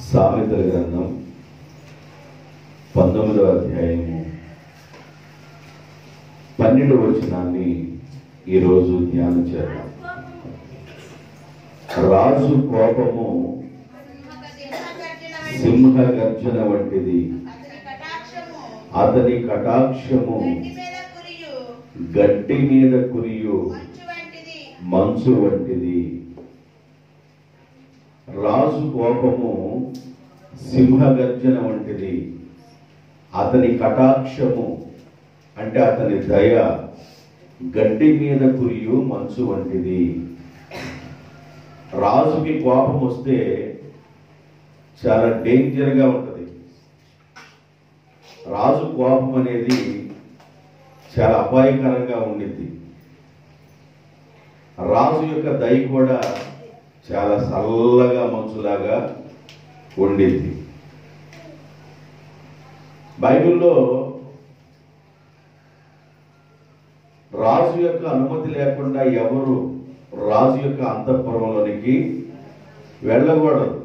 సామెతల గ్రంథం 19వ అధ్యాయము 12వ వచనాన్ని ఈరోజు ధ్యానం చేద్దాం. రాజు కోపము సింహ గర్జన వంటిది, అతని కటాక్షము గట్టి మీద కురియు మంచు వంటిది. రాజు కోపము సింహ గర్జన వంటిది, అతని కటాక్షము అంటే అతని దయ గడ్డి మీద కురియు మంచు వంటిది. రాజుకి కోపం వస్తే చాలా డేంజర్గా ఉంటుంది. రాజు కోపం అనేది చాలా అపాయకరంగా ఉండిద్ది. రాజు యొక్క దయ కూడా చాలా చల్లగా మంచులాగా ఉండిద్ది. బైబిల్లో రాజు యొక్క అనుమతి లేకుండా ఎవరు రాజు యొక్క అంతఃపురంలోనికి వెళ్ళకూడదు.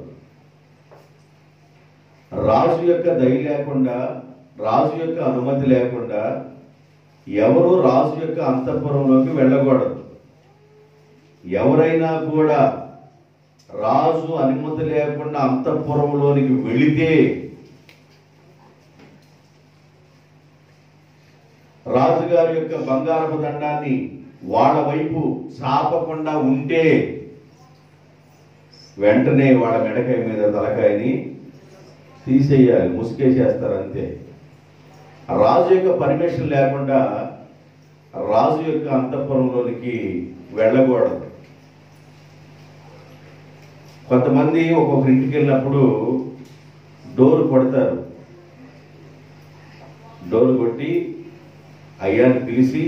రాజు యొక్క దయ లేకుండా, రాజు యొక్క అనుమతి లేకుండా ఎవరు రాజు యొక్క అంతఃపురంలోకి వెళ్ళకూడదు. ఎవరైనా కూడా రాజు అనుమతి లేకుండా అంతఃపురంలోనికి వెళితే, రాజుగారి యొక్క బంగారపు దండాన్ని వాళ్ళ వైపు చాపకుండా ఉంటే వెంటనే వాళ్ళ మెడకాయ మీద తలకాయని తీసేయాలి, ముసుకేసేస్తారు అంతే. రాజు యొక్క పర్మిషన్ లేకుండా రాజు యొక్క అంతఃపురంలోనికి వెళ్ళకూడదు. కొంతమంది ఒక్కొక్క ఇంటికి వెళ్ళినప్పుడు డోర్ కొడతారు. డోర్ కొట్టి అయ్యాన్ని పిలిచి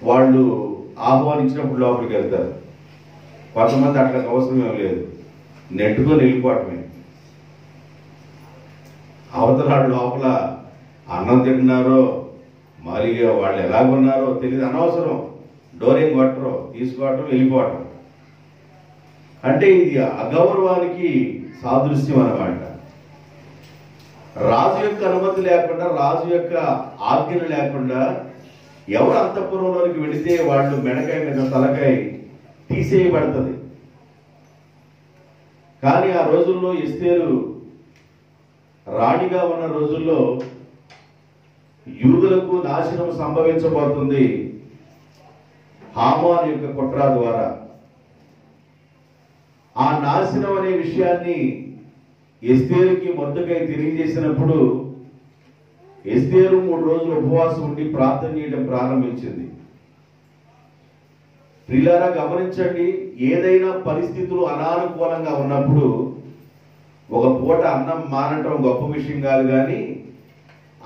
వాళ్ళు ఆహ్వానించినప్పుడు లోపలికి వెళ్తారు. కొంతమంది అట్లా అవసరమే లేదు, నెట్టుకొని వెళ్ళిపోవటమే. అవతలాడు లోపల అన్నం తింటున్నారో మరి వాళ్ళు ఎలాగున్నారో తెలియదు, అనవసరం. డోర్ ఏం కొట్టరు, తీసుకోవటం, వెళ్ళిపోవటం. అంటే ఇది అగౌరవానికి సాదృశ్యం అన్నమాట. రాజు యొక్క అనుమతి లేకుండా, రాజు యొక్క ఆజ్ఞలు లేకుండా ఎవరు అంతఃపురంలోనికి వెళితే వాళ్ళు మెడకాయ మీద తలకాయ తీసేయబడుతుంది. కానీ ఆ రోజుల్లో ఎస్తేరు రాణిగా ఉన్న రోజుల్లో యూదులకు నాశనం సంభవించబోతుంది హామాను యొక్క కుట్ర ద్వారా. ఆ నాశనం అనే విషయాన్ని ఎస్తేరుకి మొర్దెకై తెలియజేసినప్పుడు ఎస్తేరు 3 రోజులు ఉపవాసం ఉండి ప్రార్థన చేయడం ప్రారంభించింది. ప్రియులారా, గమనించండి, ఏదైనా పరిస్థితులు అనానుకూలంగా ఉన్నప్పుడు ఒక పూట అన్నం మానటం గొప్ప విషయం కాదు, కానీ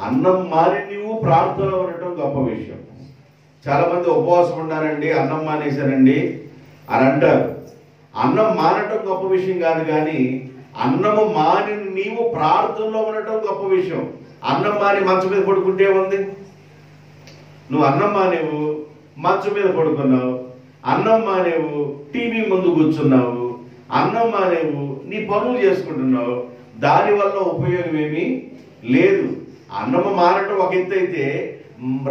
అన్నం మాని నువ్వు ప్రార్థనలో ఉండటం గొప్ప విషయం. చాలా మంది ఉపవాసం ఉన్నానండి, అన్నం మానేశానండి అని అంటారు. అన్నం మానటం గొప్ప విషయం కాదు, కానీ అన్నము మాని నీవు ప్రార్థనలో ఉండటం గొప్ప విషయం. అన్నం మాని మంచం మీద పడుకుంటే ఉంది. నువ్వు అన్నం మానేవు, మంచం మీద పడుకున్నావు. అన్నం మానేవు, టీవీ ముందు కూర్చున్నావు. అన్నం మానేవు, నీ పనులు చేసుకుంటున్నావు. దానివల్ల ఉపయోగం ఏమీ లేదు. అన్నము మానటం ఒక ఎత్తు అయితే,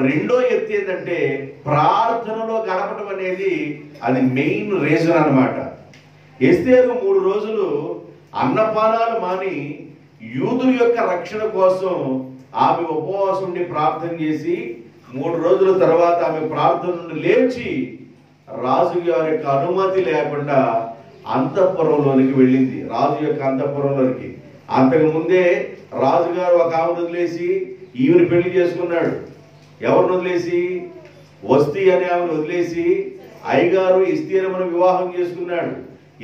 రెండో ఎత్తు ఏంటంటే ప్రార్థనలో గడపడం అనేది అది మెయిన్ రీజన్ అన్నమాట. ఎస్తేరు 3 రోజులు అన్నపానాలు మాని యూదుల యొక్క రక్షణ కోసం ఆమె ఉపవాసం ఉండి ప్రార్థన చేసి 3 రోజుల తర్వాత ఆమె ప్రార్థన నుండి లేచి రాజు గారి యొక్క అనుమతి లేకుండా అంతఃపురంలోనికి వెళ్ళింది. రాజు యొక్క అంతఃపురంలోనికి. అంతకు ముందే రాజుగారు ఒక ఆమెను వదిలేసి ఈమెను పెళ్లి చేసుకున్నాడు. ఎవరిని వదిలేసి? వస్తీ అనే ఆమెను వదిలేసి అయ్యగారు ఎస్తేరును వివాహం చేసుకున్నాడు.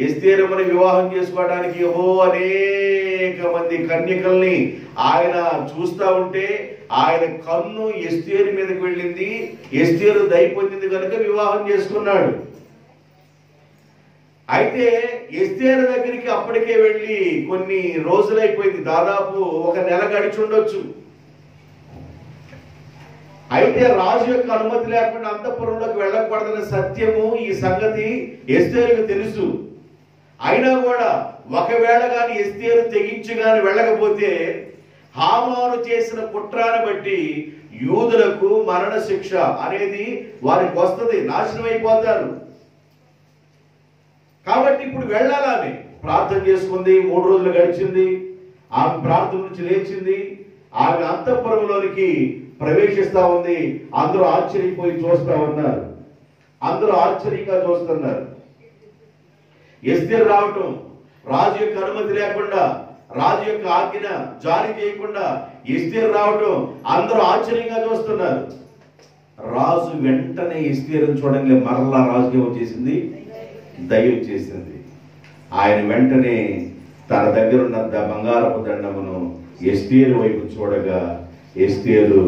ఎస్తేరును వివాహం చేసుకోవడానికి అనేక మంది కన్యకల్ని ఆయన చూస్తా ఉంటే ఆయన కన్ను ఎస్తేరు మీదకి వెళ్ళింది. ఎస్తేరు దయ పొందింది కనుక వివాహం చేసుకున్నాడు. అయితే ఎస్తేరు దగ్గరికి అప్పటికే వెళ్ళి కొన్ని రోజులైపోయింది, దాదాపు 1 నెల గడిచి ఉండొచ్చు. అయితే రాజు యొక్క అనుమతి లేకుండా అంతఃపురంలోకి వెళ్ళకూడదన్న సత్యము, ఈ సంగతి ఎస్తేరుకు తెలుసు. అయినా కూడా ఒకవేళ కానీ ఎస్తేరు తెగించి కానీ వెళ్ళకపోతే హామాను చేసిన కుట్రాన్ని బట్టి యూదులకు మరణ శిక్ష అనేది వారికి వస్తుంది, నాశనం అయిపోతారు. కాబట్టి ఇప్పుడు వెళ్ళాలి. ఆమె ప్రార్థన చేసుకుంది, 3 రోజులు గడిచింది. ఆమె ప్రార్థన నుంచి లేచింది, ఆమె అంతఃపురంలోనికి ప్రవేశిస్తా ఉంది. అందరూ ఆశ్చర్యపోయి చూస్తా ఉన్నారు, అందరూ ఆశ్చర్యంగా చూస్తున్నారు. ఎస్తేరు రావటం, రాజు యొక్క అనుమతి లేకుండా, రాజు యొక్క ఆజ్ఞ జారీ చేయకుండా ఎస్తేరు రావటం అందరూ ఆశ్చర్యంగా చూస్తున్నారు. రాజు వెంటనే ఎస్తేరును చూడంగా మరలా రాజుకి వచ్చేసింది, దయ వచ్చేసింది. ఆయన వెంటనే తన దగ్గర ఉన్న బంగారపు దండమును ఎస్తేరు వైపు చూడగా ఎస్తేరు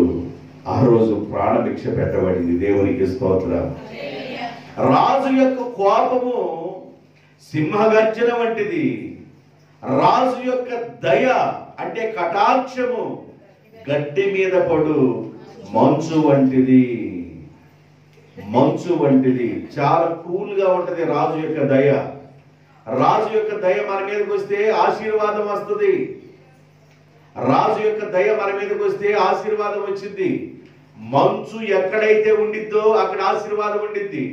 ఆ రోజు ప్రాణభిక్ష పెట్టబడింది. దేవునికి స్తోత్రం. రాజు యొక్క కోపము సింహగర్జన వంటిది, రాజు యొక్క దయ అంటే కటాక్షము గడ్డి మీద పడు మంచు వంటిది. మంచు వంటిది, చాలా కూల్ గా ఉంటది రాజు యొక్క దయ. రాజు యొక్క దయ మన మీదకి వస్తే ఆశీర్వాదం వస్తుంది. రాజు యొక్క దయ మన మీదకి వస్తే ఆశీర్వాదం వచ్చింది. మంచు ఎక్కడైతే ఉండిద్దో అక్కడ ఆశీర్వాదం ఉండిద్ది.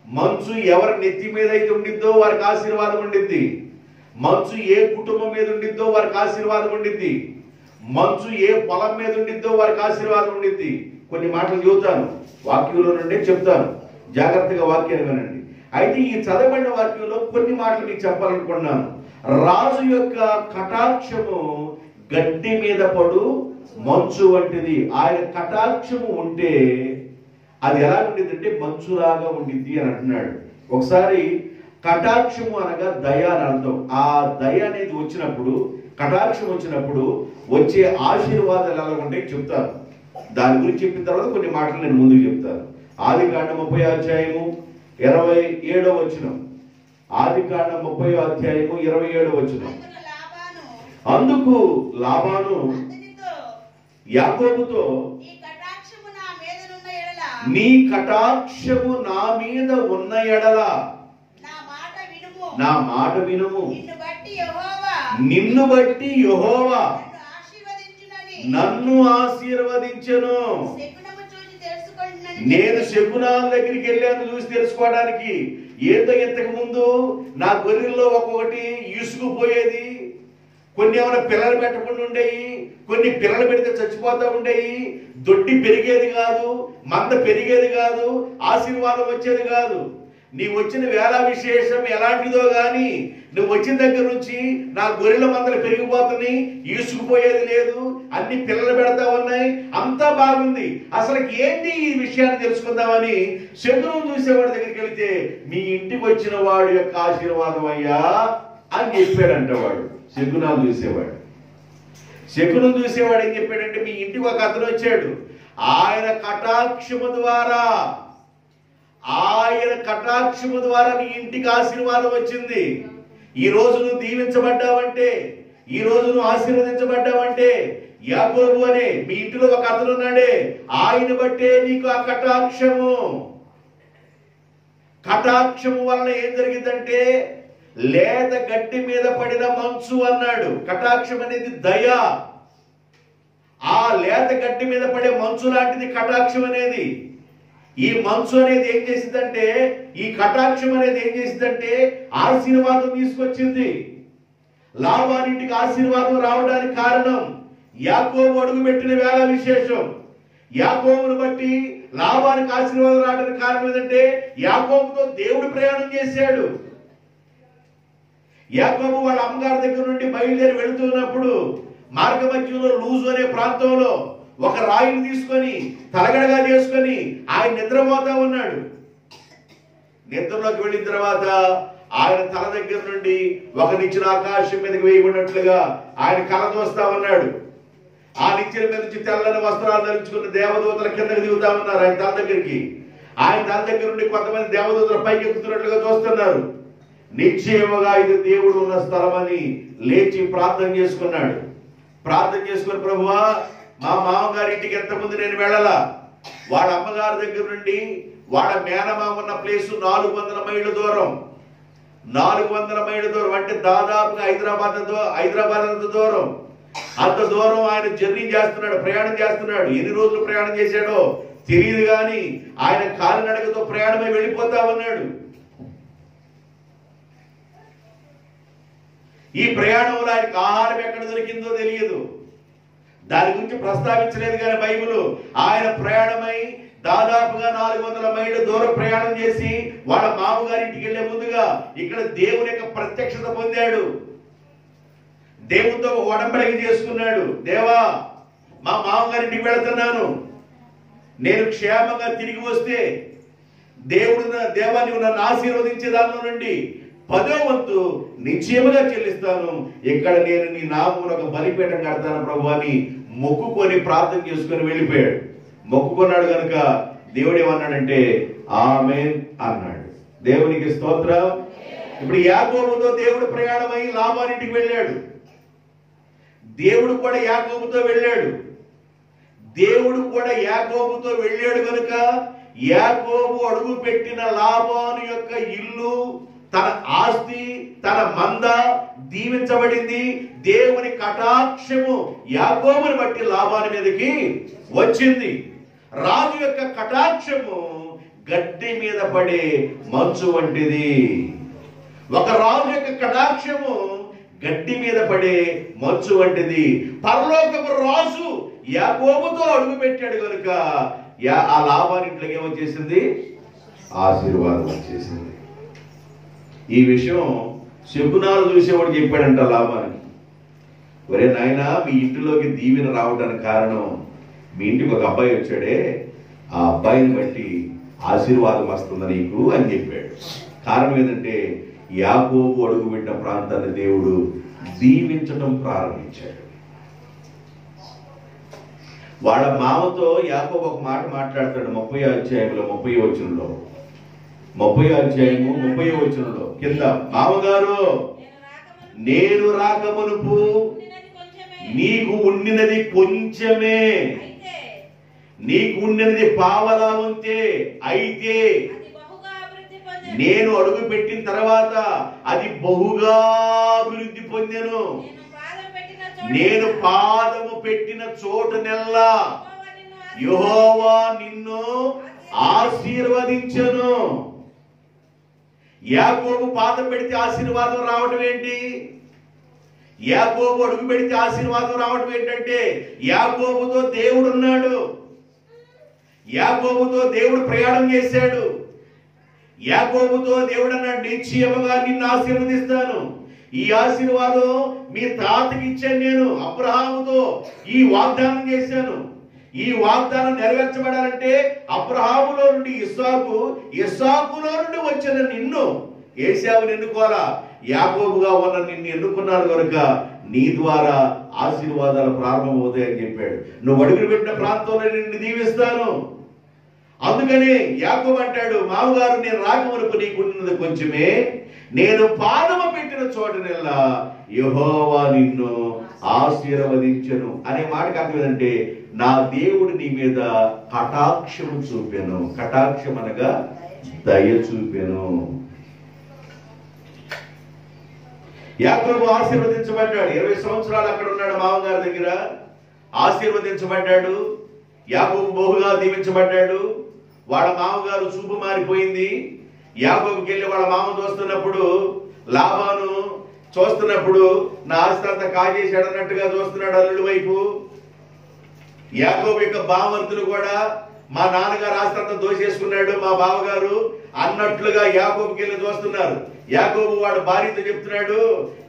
మంచు ఎవరి నెత్తి మీద అయితే ఉండిద్దో వారికి ఆశీర్వాదం ఉండిద్ది. మంచు ఏ కుటుంబం మీద ఉండిద్దో వారికి ఆశీర్వాదం ఉండిద్ది. మంచు ఏ పొలం మీద ఉండిద్దో వారికి ఆశీర్వాదం ఉండిద్ది. కొన్ని మాటలు చెబుతాను, వాక్యంలో నుండి చెప్తాను, జాగ్రత్తగా వాక్యాన్ని వినండి. అయితే ఈ చదవబడిన వాక్యంలో కొన్ని మాటలు మీకు చెప్పాలనుకున్నాను. రాజు యొక్క కటాక్షము గడ్డి మీద పడు మంచు వంటిది. ఆయన కటాక్షము ఉంటే అది ఎలా ఉండిద్ది అంటే మంచులాగా ఉండిద్ది అని అంటున్నాడు. ఒకసారి కటాక్షము అనగా దయ అని అర్థం. ఆ దయ అనేది వచ్చినప్పుడు, కటాక్షం వచ్చినప్పుడు వచ్చే ఆశీర్వాదాలు ఎలా ఉంటాయి చెప్తాను. దాని గురించి చెప్పిన తర్వాత కొన్ని మాటలు నేను ముందుకు చెప్తాను. ఆదికాండం 30వ అధ్యాయము 27వ వచనం. ఆదికాండం 30వ అధ్యాయము 27వ వచనం. అందుకు లాబాను యాకోబుతో, నీ కటాక్షము నా మీద ఉన్న ఎడల నా మాట వినుము, నిన్ను బట్టి యెహోవా నన్ను ఆశీర్వదించెను. నేను శకునాల దగ్గరికి వెళ్ళాను చూసి తెలుసుకోవడానికి. ఏదో ఇంతకు ముందు నా గొర్రెల్లో ఒక్కొక్కటి ఇసుకుపోయేది, కొన్ని ఏమైనా పిల్లలు పెట్టకుండా ఉండేవి, కొన్ని పిల్లలు పెడితే చచ్చిపోతా ఉండేవి, దొడ్డి పెరిగేది కాదు, మంద పెరిగేది కాదు, ఆశీర్వాదం వచ్చేది కాదు. నీ వచ్చిన వేళ విశేషం ఎలాంటిదో గాని నువ్వు వచ్చిన దగ్గర నుంచి నా గొర్రెల మందలు పెరిగిపోతున్నాయి, ఈసుకుపోయేది లేదు, అన్ని పిల్లలు పెడతా ఉన్నాయి, అంతా బాగుంది. అసలు ఏంటి ఈ విషయాన్ని తెలుసుకుందామని శకునం చూసేవాడి దగ్గరికి వెళితే, మీ ఇంటికి వచ్చిన వాడి యొక్క ఆశీర్వాదం అయ్యా అని చెప్పాడంట. వాడు శకునాలు చూసేవాడు. శకునం చూసేవాడు ఏం చెప్పాడంటే, మీ ఇంటికి ఒక అతను వచ్చాడు, ఆయన కటాక్షము ద్వారా నీ ఇంటికి ఆశీర్వాదం వచ్చింది. ఈ రోజు నువ్వు దీవించబడ్డావంటే, ఈ రోజు నువ్వు ఆశీర్వదించబడ్డావంటే యాకోబు అనే మీ ఇంటిలో ఒక అతను ఉన్నాడే, ఆయన బట్టే నీకు ఆ కటాక్షము వలన ఏం జరిగిందంటే లేత గడ్డి మీద పడిన మంచు అన్నాడు. కటాక్షం అనేది దయ. ఆ లేత గడ్డి మీద పడే మంచు లాంటిది కటాక్షం అనేది. ఈ మంచు అనేది ఏం చేసిందంటే, ఈ కటాక్షం అనేది ఏం చేసిందంటే ఆశీర్వాదం తీసుకొచ్చింది. లాబానింటికి ఆశీర్వాదం రావడానికి కారణం యాకోబు అడుగు పెట్టిన వేళ విశేషం. యాకోబును బట్టి లాబానికి ఆశీర్వాదం రావడానికి కారణం ఏంటంటే యాకోబుతో దేవుడు ప్రయాణం చేశాడు. యాకోబు వాళ్ళ అమ్మగారి దగ్గర నుండి బయలుదేరి వెళుతున్నప్పుడు మార్గ మధ్యంలో లూజు అనే ప్రాంతంలో ఒక రాయిని తీసుకొని తలగడగా చేసుకొని ఆయన నిద్రపోతా ఉన్నాడు. నిద్రలోకి వెళ్ళిన తర్వాత ఆయన తల దగ్గర నుండి ఒక నిచ్చెన ఆకాశం మీదకి వేయబడినట్లుగా ఆయన కల చూస్తా ఉన్నాడు. ఆ నిచ్చెన మీద నుంచి తెల్లని వస్త్రాలు ధరించుకున్న దేవదూతల కిందకి దిగుతా ఉన్నారు ఆయన తల దగ్గరికి. ఆయన తల దగ్గర నుండి కొంతమంది దేవదూతలు పైకి ఎక్కుతున్నట్లుగా చూస్తున్నారు. నిశ్చయముగా ఇది దేవుడు ఉన్న స్థలం అని లేచి ప్రార్థన చేసుకున్నాడు. ప్రార్థన చేసుకుని, ప్రభువా, మా మామగారి ఇంటికి ఎంతమంది నేను వెళ్ళాలా, వాళ్ళ అమ్మగారి దగ్గర నుండి వాళ్ళ మేనమామ ఉన్న ప్లేసు 400 మైళ్ళ దూరం. 400 మైళ్ళ దూరం, అంటే దాదాపుగా హైదరాబాద్ అంత దూరం. అంత దూరం ఆయన జర్నీ చేస్తున్నాడు, ప్రయాణం చేస్తున్నాడు. ఎన్ని రోజులు ప్రయాణం చేశాడో తెలియదు, కానీ ఆయన కాలినడకతో ప్రయాణమై వెళ్ళిపోతా ఉన్నాడు. ఈ ప్రయాణంలో ఆయనకు ఆహారం ఎక్కడ దొరికిందో తెలియదు, దాని గురించి ప్రస్తావించలేదు. కానీ బైబిల్ ఆయన ప్రయాణమై దాదాపుగా 400 మైళ్ళ దూరం ప్రయాణం చేసి వాళ్ళ మామగారింటికి వెళ్లే ముందుగా ఇక్కడ దేవుని యొక్క ప్రత్యక్షత పొందాడు. దేవునితో ఒడంబడిక చేసుకున్నాడు. దేవా, మా మామగారింటికి వెళుతున్నాను, నేను క్షేమంగా తిరిగి వస్తే దేవా నువ్వు నన్ను ఆశీర్వదించే దానిలో నుండి 10వ వంతు నిశ్చయముగా చెల్లిస్తాను. ఇక్కడ నేను నీ నామమున ఒక బలిపీఠం కడతాను ప్రభు అని మొక్కుకొని ప్రార్థన చేసుకొని వెళ్ళిపోయాడు. మొక్కుకున్నాడు కనుక దేవుడు ఏమన్నాడంటే ఆమేన్ అన్నాడు. దేవునికి స్తోత్రం. ఇప్పుడు యాకోబుతో దేవుడు ప్రయాణమై లాబానింటికి వెళ్ళాడు. దేవుడు కూడా యాకోబుతో వెళ్ళాడు. కనుక యాకోబు అడుగు పెట్టిన లాబాను యొక్క ఇల్లు, తన ఆస్తి, తన మంద దీవించబడింది. దేవుని కటాక్షము యాకోబుని బట్టి లాబాను మీదకి వచ్చింది. రాజు యొక్క కటాక్షము గడ్డి మీద పడే మంచు వంటిది. ఒక రాజు యొక్క కటాక్షము గడ్డి మీద పడే మంచు వంటిది. పరలోకపు రాజు యాకోబుతో అడుగు పెట్టాడు కనుక ఆ లాబాను ఇంట్లోకి ఏమొచ్చేసింది? ఆశీర్వాదం వచ్చేసింది. ఈ విషయం శకునాలు చూసేవాడు చెప్పాడంట లాబానికి. ఒరే నాయనా, మీ ఇంటిలోకి దీవెన రావడానికి కారణం మీ ఇంటికి ఒక అబ్బాయి వచ్చాడే, ఆ అబ్బాయిని బట్టి ఆశీర్వాదం వస్తుంది నీకు అని చెప్పాడు. కారణం ఏంటంటే యాకోబు అడుగుపెట్టిన ప్రాంతాన్ని దేవుడు దీవించటం ప్రారంభించాడు. వాళ్ళ మామతో యాకోబు ఒక మాట మాట్లాడతాడు 30వ అధ్యాయంలో 30వ వచనంలో. 30వ అధ్యాయము 30వ వచనంలో కింద, మామగారు, నేను రాకమునుపు నీకు ఉండినది కొంచెమే, నీకు ఉండినది పావలా వంతే, అయితే నేను అడుగు పెట్టిన తర్వాత అది బహుగా అభివృద్ధి పొందెను. నేను పాదము పెట్టిన చోటునెల్లా యెహోవా నిన్ను ఆశీర్వదించెను. యాకోబు పాదం పెడితే ఆశీర్వాదం రావడం ఏంటి? యాకోబు అడుగు పెడితే ఆశీర్వాదం రావడం ఏంటంటే యాకోబుతో దేవుడు ఉన్నాడు. యాకోబుతో దేవుడు ప్రయాణం చేశాడు. యాకోబుతో దేవుడు అన్నాడు, నిశ్చయముగా నిన్ను ఆశీర్వదిస్తాను. ఈ ఆశీర్వాదం మీ తాతకి ఇచ్చాను. నేను అబ్రహాముతో ఈ వాగ్దానం చేశాను. ఈ వాగ్దానం నెరవేర్చబడాలంటే అబ్రహాములో నుండి ఇస్సాకు, ఇస్సాకులో నుండి వచ్చిన నిన్ను, ఏశావుని ఎన్నుకోవాలా, యాకోబుగా ఉన్న నిన్ను ఎన్నుకున్నాడు కనుక నీ ద్వారా ఆశీర్వాదాలు ప్రారంభమవుతాయని చెప్పాడు. నువ్వు అడుగు పెట్టిన ప్రాంతంలో నిన్ను దీవిస్తాను. అందుకని యాకోబు అంటాడు, మామగారు, నేను రాకమునుపు నీకున్నది కొంచెమే, నేను పాదము పెట్టిన చోటనెల్లా యెహోవా నిన్ను ఆశీర్వదించెను అనే మాటకు అర్థం ఏంటంటే నా దేవుడు నీ మీద కటాక్షము చూపెను. కటాక్షం అనగా దయ చూపెను. యాకోబు ఆశీర్వదించబడ్డాడు. 20 సంవత్సరాలు అక్కడ ఉన్నాడు మామగారి దగ్గర, ఆశీర్వదించబడ్డాడు. యాకోబు బహుగా దీవించబడ్డాడు. వాళ్ళ మామగారు చూపు మారిపోయింది. యాకోబుకి వెళ్ళి వాళ్ళ మామ చూస్తున్నప్పుడు, లాబాను చూస్తున్నప్పుడు నా ఆస్తి అంతా కాజేశాడు అన్నట్టుగా చూస్తున్నాడు అల్లుడి వైపు. యాకోబు యొక్క బావమర్తులు కూడా మా నాన్నగారు ఆస్తి అంతా దోసేసుకున్నాడు మా బావగారు అన్నట్లుగా యాకోబుకి వెళ్ళి చూస్తున్నారు. యాకోబు వాడు భార్యతో చెప్తున్నాడు,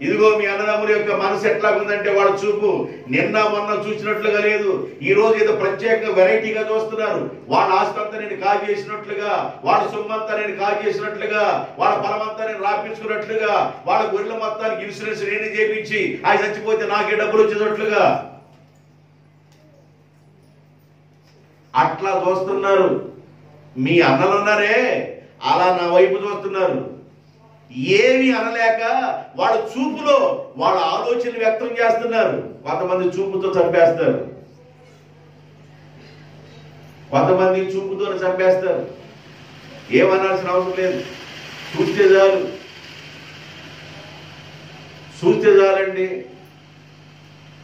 ఇదిగో మీ అన్నదమ్ముల యొక్క మనసు ఎట్లా ఉందంటే వాళ్ళ చూపు నిన్న మొన్న చూసినట్లుగా లేదు, ఈ రోజు ఏదో ప్రత్యేక వెరైటీగా చూస్తున్నారు. వాళ్ళ ఆస్తి అంతా నేను కాజేసినట్లుగా, వాళ్ళ సొమ్మంతా నేను కాజేసినట్లుగా, వాళ్ళ పొలమంతా నేను రాపించుకున్నట్లుగా, వాళ్ళ గొర్రెల మొత్తానికి ఇన్సూరెన్స్ నేనే చేయించి ఆయన చచ్చిపోతే నాకే డబ్బులు వచ్చేటట్లుగా అట్లా చూస్తున్నారు. మీ అన్నలు ఉన్నారే అలా నా వైపు చూస్తున్నారు. ఏమి అనలేక వాళ్ళ చూపులో వాళ్ళ ఆలోచనలు వ్యక్తం చేస్తున్నారు. కొంతమంది చూపుతో చంపేస్తారు, కొంతమంది చూపుతో చంపేస్తారు. ఏమనాల్సిన అవసరం లేదు, చూస్తే చాలు. చూస్తే చాలండి.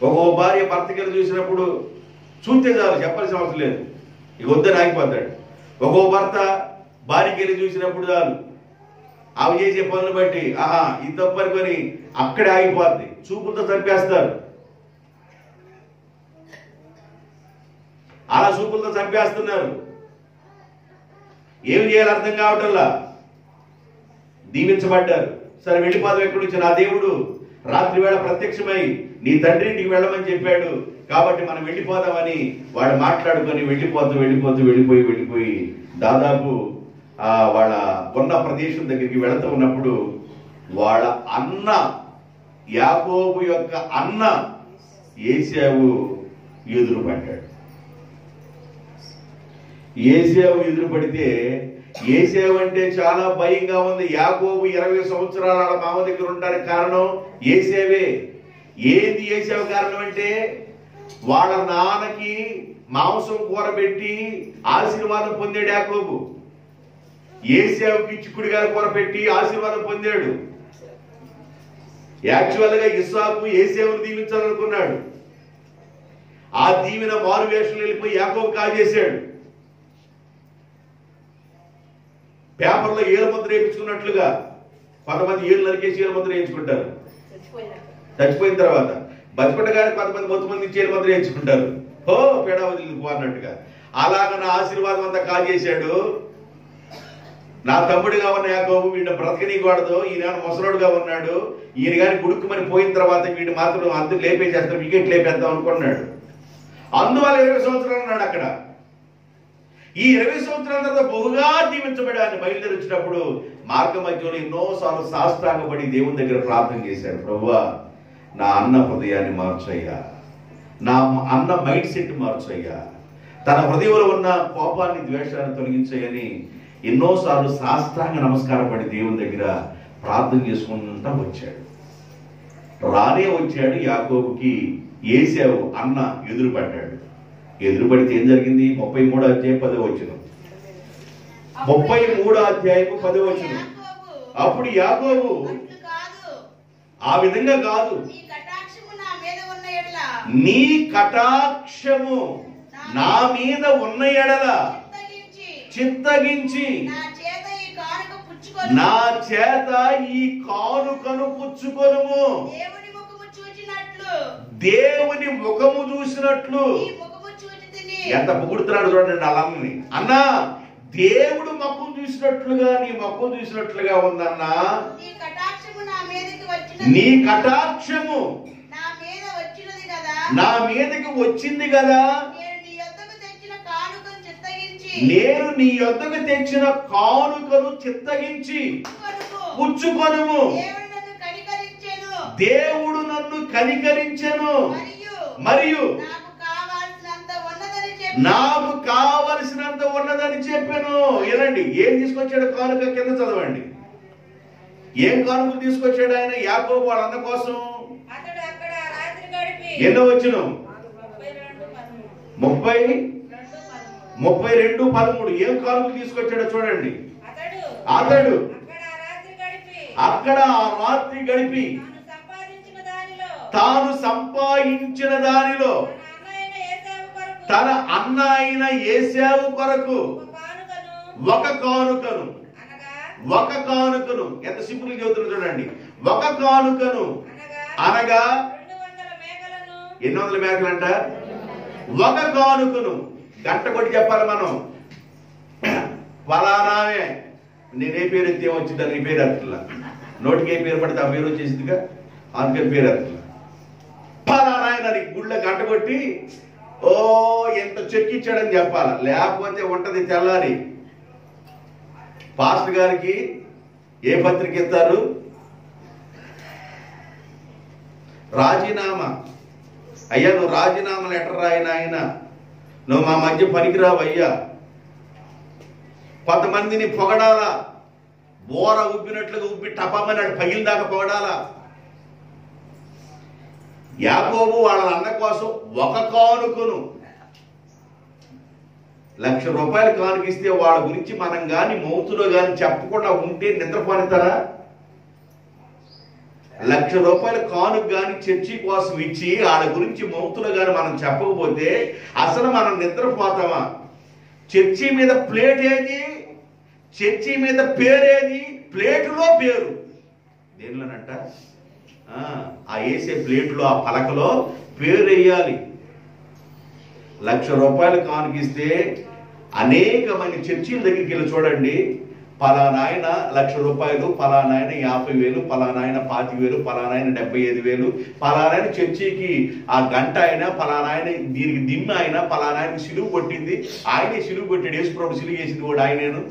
ఒక్కో భార్య భర్తకి చూసినప్పుడు చూస్తే చాలు, చెప్పాల్సిన అవసరం లేదు, ఇక వద్దని ఆగిపోతాడు. ఒక్కో భర్త భార్యకి చూసినప్పుడు చాలు, అవి చేసే పనులు బట్టి ఆహా ఇది తప్పనుకొని అక్కడే ఆగిపోద్ది, చూపులతో చంపేస్తారు. అలా చూపులతో చంపేస్తున్నారు. ఏమి చేయాలి అర్థం కావటంలా. దీవించబడ్డారు, సరే వెళ్ళిపోదాం ఎక్కడి నుంచి, నా దేవుడు రాత్రి వేళ ప్రత్యక్షమై నీ తండ్రి ఇంటికి వెళ్ళమని చెప్పాడు కాబట్టి మనం వెళ్ళిపోదామని వాడు మాట్లాడుకొని వెళ్ళిపోయి దాదాపు వాళ్ళ ఉన్న ప్రదేశం దగ్గరికి వెళుతూ ఉన్నప్పుడు వాళ్ళ అన్న యాకోబు యొక్క అన్న ఏశావు ఎదురుపడ్డాడు. ఏశావు ఎదురుపడితే ఏశావు అంటే చాలా భయంగా ఉంది. యాకోబు 20 సంవత్సరాల వాళ్ళ మామ దగ్గర ఉండడానికి కారణం ఏశావే. ఏంది ఏశావు కారణం అంటే వాళ్ళ నాన్నకి మాంసం కూర పెట్టి ఆశీర్వాదం పొందాడు యాకోబు. ఏశావుకి చిక్కుడుగాయ కూర పెట్టి ఆశీర్వాదం పొందాడు. యాక్చువల్ గా ఇస్సాకు ఏశావుని దీవించాలనుకున్నాడు. ఆ దీవెన మారు వేషంలో వెళ్ళిపోయి యాకోబు కాజేశాడు. పేపర్లో ఏలు ముద్ర వేయించుకున్నట్లుగా కొంతమంది ఏళ్ళు నరికేసి ఏలు ముద్ర వేయించుకుంటారు. చచ్చిపోయిన తర్వాత బతిపట్టగానే కొంతమంది మొత్తమంది ఏలు ముద్ర వేయించుకుంటారు. ఓ పేడా వదిలిపో అన్నట్టుగా. అలాగ నా ఆశీర్వాదం అంతా కాజేశాడు. నా తమ్ముడిగా ఉన్న యాకోబు వీడిని బ్రతకనీకూడదు, ఈయన ముసలోడుగా ఉన్నాడు, ఈయన కానీ గుడుక్కుమని పోయిన తర్వాత వీడిని మాత్రం అంత లేపేసేస్తాం, వికెట్ లేపేద్దాం అనుకున్నాడు. అందువల్ల 20 సంవత్సరాలు ఉన్నాడు అక్కడ. ఈ 20 సంవత్సరాల తర్వాత బహుగా దీవించబడి ఆయన బయలుదేరి వచ్చినప్పుడు మార్గ మధ్యలో ఎన్నోసార్లు సాష్టాంగపడి దేవుని దగ్గర ప్రార్థన చేశాడు. ప్రభువా నా అన్న హృదయాన్ని మార్చయ్యా, నా అన్న మైండ్ సెట్ మార్చయ్యా, తన హృదయంలో ఉన్న కోపాన్ని ద్వేషాన్ని తొలగించయ్యని ఎన్నోసార్లు సాష్టాంగ నమస్కారం పడి దేవుని దగ్గర ప్రార్థన చేసుకుంటా వచ్చాడు. రానే వచ్చాడు యాకోబుకి ఏశావు అన్న ఎదురుపడ్డాడు. ఎదురుపడితే ఏం జరిగింది? 33వ అధ్యాయం 10వ వచనం. 33వ అధ్యాయం 10వ వచనం. అప్పుడు యాకోబు ఆ విధంగా కాదు, నీ కటాక్షము నా మీద ఉన్న ఎడల చిత్తగించి నా చేత ఈ కానుకను పుచ్చుకొనుము. దేవుని ముఖము చూసినట్లు. ఎంత పొగుడుతున్నాడు చూడండి అలాన్ని. అన్నా దేవుడు ముఖం చూసినట్లుగా నీ ముఖం చూసినట్లుగా ఉందన్నా. నీ కటాక్షము నా మీదకి వచ్చింది కదా. నేను నీ యొద్దకు తెచ్చిన కానుకను చిత్తగించి పుచ్చుకొనుము. దేవుడు నన్ను కనికరించెను మరియు నాకు కావలసినంత ఉన్నదని చెప్పాను. వినండి, ఏం తీసుకొచ్చాడు కానుక? కింద చదవండి. ఏం కానుకలు తీసుకొచ్చాడు ఆయన యాకోబు వాళ్ళ అన్న కోసం? ఎన్నో వచనం? 32:13. ఏం కానుకలు తీసుకొచ్చాడో చూడండి. అతడు అక్కడ ఆ రాత్రి గడిపి తాను సంపాదించిన దానిలో తన అన్న అయిన ఏశావు కొరకు ఒక కానుకను ఎంత సింపుల్ చెబుతున్నా చూడండి. ఒక కానుకను అనగా 800 మేకలంట. ఒక కానుకను గంట కొట్టి చెప్పాలి మనం. ఫలానామే నేనే పేరు ఎత్తే వచ్చిందా నీ పేరు అట్లా, నోటికి ఏ పేరు పడితే ఆ పేరు వచ్చేసిందిగా, అందుకని పేరు అట్లా. ఫలానాయన గుళ్ళ గంట కొట్టి ఓ ఎంత చెక్కిచ్చాడని చెప్పాలి, లేకపోతే ఉంటది తెల్లారి. పాస్టర్ గారికి ఏ పత్రిక ఇస్తారు? రాజీనామా. అయ్యా నువ్వు రాజీనామా లెటర్ రాయిన ఆయన, నువ్వు మా మధ్య పనికిరావు అయ్యా. కొంతమందిని పొగడాలా, బోర ఉబ్బినట్లుగా ఉబ్బి టపమని పగిలి దాకా పొగడాలా. యాకోబు వాళ్ళ అన్న కోసం ఒక కానుకను ₹1,00,000 కానుకిస్తే వాళ్ళ గురించి మనం గాని మౌతులో గాని చెప్పకుండా ఉంటే నిద్రపోనిస్తారా? ₹1,00,000 కానుక కానీ చర్చి కోసం ఇచ్చి వాళ్ళ గురించి మౌతులు కానీ మనం చెప్పకపోతే అసలు మనం నిద్రపోతామా? చర్చి మీద ప్లేట్ ఏది, చర్చి మీద పేరేది, ప్లేటులో పేరు దేనిలోనంట ఆ వేసే ప్లేట్లో ఆ పలకలో పేరు వేయాలి. ₹1,00,000 కానుకిస్తే అనేక మంది చర్చిల దగ్గరికి వెళ్ళి చూడండి, పలానాయన ₹1,00,000, పలానాయన 50,000, పలానాయన 25,000, పలానాయన 75,000, పలానాయన చర్చికి ఆ గంట అయినా, పలానాయన దీనికి దిమ్మ అయినా, పలానాయన సిలువు కొట్టింది, ఆయనే సిలువు కొట్టాడు, యేసుప్రభువు సిలువు చేసింది కూడా ఆయనేను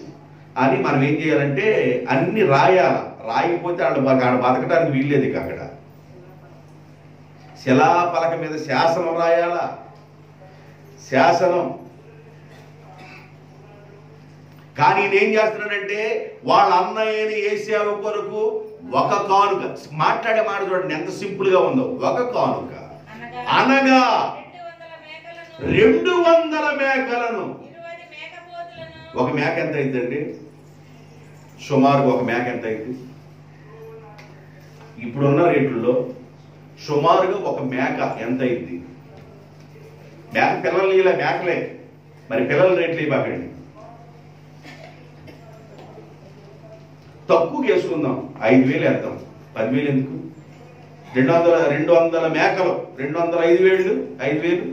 అని మనం ఏం చేయాలంటే అన్ని రాయాల. రాయకపోతే వాళ్ళు బతకడానికి వీల్లేదు. ఇక అక్కడ శిలాపలక మీద శాసనం రాయాలా, శాసనం. కానీ నేనేం చేస్తున్నానంటే వాళ్ళ అన్నయ్యని ఏసావు కొరకు ఒక కానుక, మాట్లాడే మాట చూడండి ఎంత సింపుల్ గా ఉందో. ఒక కానుక అనగా 200 మేకలను. ఒక మేక ఎంత అయిందండి? సుమారుగా ఒక మేక ఎంత అయింది? ఇప్పుడున్న రేట్లలో సుమారుగా ఒక మేక ఎంత అయింది? మేక పిల్లలు ఇలా మేకలే, మరి పిల్లల రేట్లు ఇవ్వకండి. తక్కువ వేసుకుందాం, 5,000 వేద్దాం, 10,000 ఎందుకు? 200 మేకలు, 200 5,000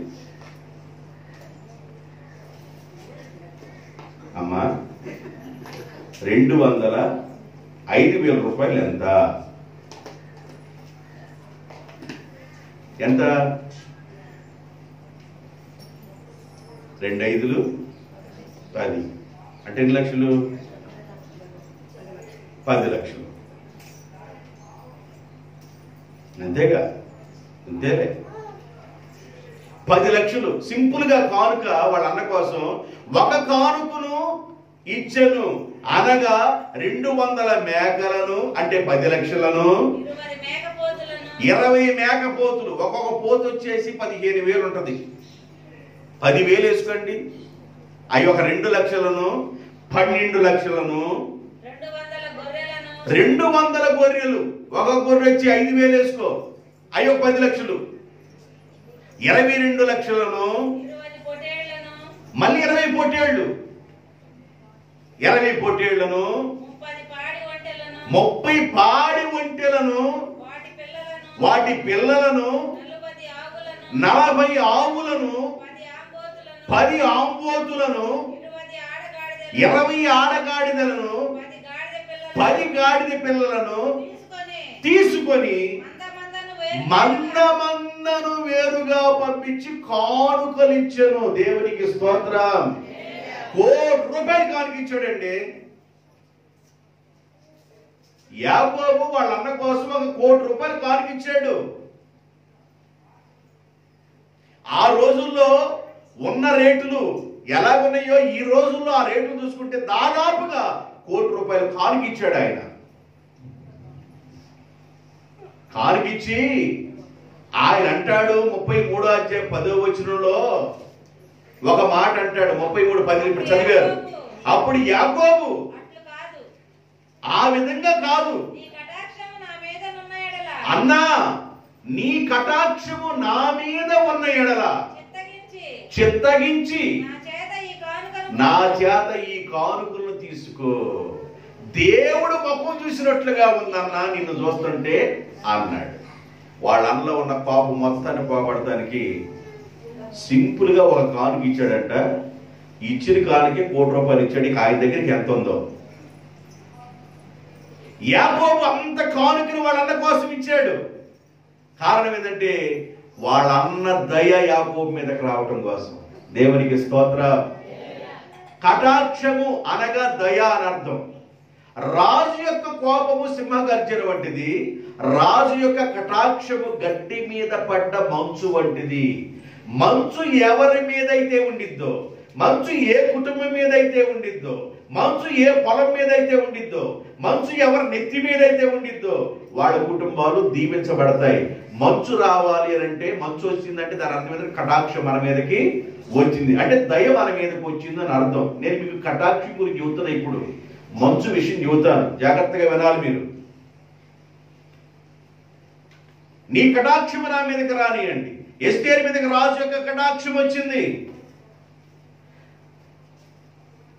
అమ్మా, 200 5,000 ఎంత? ఎంత? 2 5 10 అంటే ఎన్ని లక్షలు? 10 లక్షలు. అంతేగా? అంతేలే. 10 లక్షలు సింపుల్ గా కానుక వాళ్ళ అన్న కోసం ఒక కానుకను ఇచ్చెను అనగా 200 మేకలను అంటే 10 లక్షలను, 20 మేకపోతులు. ఒక్కొక్క పోతు వచ్చేసి 15,000 ఉంటుంది. 10,000 వేసుకోండి. అవి ఒక 2 లక్షలను, 12 లక్షలను, 200 గొర్రెలు. ఒక గొర్రె వచ్చి 5,000 వేసుకో, అవి ఒక 10 లక్షలు. 22 లక్షలను, మళ్ళీ 20 పొట్టేళ్లు, 20 పొట్టేళ్లను, 30 పాడి ఒంటెలను, వాటి పిల్లలను, 40 ఆవులను, 10 ఆంబోతులను, 20 ఆడగాడిదలను, 10 గాడిద పిల్లలను తీసుకొని మందను వేరుగా పంపించి కానుకలు ఇచ్చాను. దేవునికి స్తోత్రం. ₹1,00,000 కానుకిచ్చాడండి. యాకోబు వాళ్ళ అన్న కోసం ₹1,00,000 కానుకిచ్చాడు. ఆ రోజుల్లో ఉన్న రేట్లు ఎలాగున్నాయో ఈ రోజుల్లో ఆ రేట్లు చూసుకుంటే దాదాపుగా ₹1,00,000 కానుకిచ్చాడు ఆయన. కానుకిచ్చి ఆయన అంటాడు 33వ అధ్యాయం 10వ వచనంలో ఒక మాట అంటాడు. 33:10 ఇప్పుడు చదివారు. అప్పుడు యాకోబు ఆ విధంగా కాదు అన్నా, నీ కటాక్షము నా మీద ఉన్న ఎడల చిత్తగించి నా చేత ఈ కానుకలను తీసుకో. దేవుడు ముఖం చూసినట్లుగా ఉందన్నా నిన్ను చూస్తుంటే అన్నాడు. వాళ్ళ అన్నలో ఉన్న పాపం మొత్తాన్ని పోగొడటానికి సింపుల్ గా ఒక కానుక ఇచ్చాడంట. ఇచ్చిన కానుకే ₹1,00,000 ఇచ్చాడు. ఆయన దగ్గరికి ఎంత ఉందో. యాకోబు అంత కానుకను వాళ్ళ అన్న కోసం ఇచ్చాడు. కారణం ఏంటంటే వాళ్ళ అన్న దయ యాకోబు మీదకి రావటం కోసం. దేవునికి స్తోత్రం. కటాక్షము అనగా దయ అని అర్థం. రాజు యొక్క కోపము సింహగర్జన వంటిది, రాజు యొక్క కటాక్షము గడ్డి మీద పడ్డ మంచు వంటిది. మంచు ఎవరి మీద అయితే ఉండిద్దో, మంచు ఏ కుటుంబం మీద అయితే ఉండిద్దో, మంచు ఏ పొలం మీద అయితే ఉండిద్దో, మంచు ఎవరి నెత్తి మీద అయితే ఉండిద్దో వాళ్ళ కుటుంబాలు దీవించబడతాయి. మంచు రావాలి అని అంటే, మంచు వచ్చిందంటే దాని అర్థం ఏంటంటే కటాక్షం మన మీదకి వచ్చింది అంటే దయ మన మీదకి వచ్చింది అని అర్థం. నేను మీకు కటాక్షం గురించి చెబుతున్నా. ఇప్పుడు మంచు విషయం చెబుతాను, జాగ్రత్తగా వినాలి మీరు. నీ కటాక్షము నా మీదకి రానియండి. ఎస్తేరు మీదకి రాజు యొక్క కటాక్షం వచ్చింది.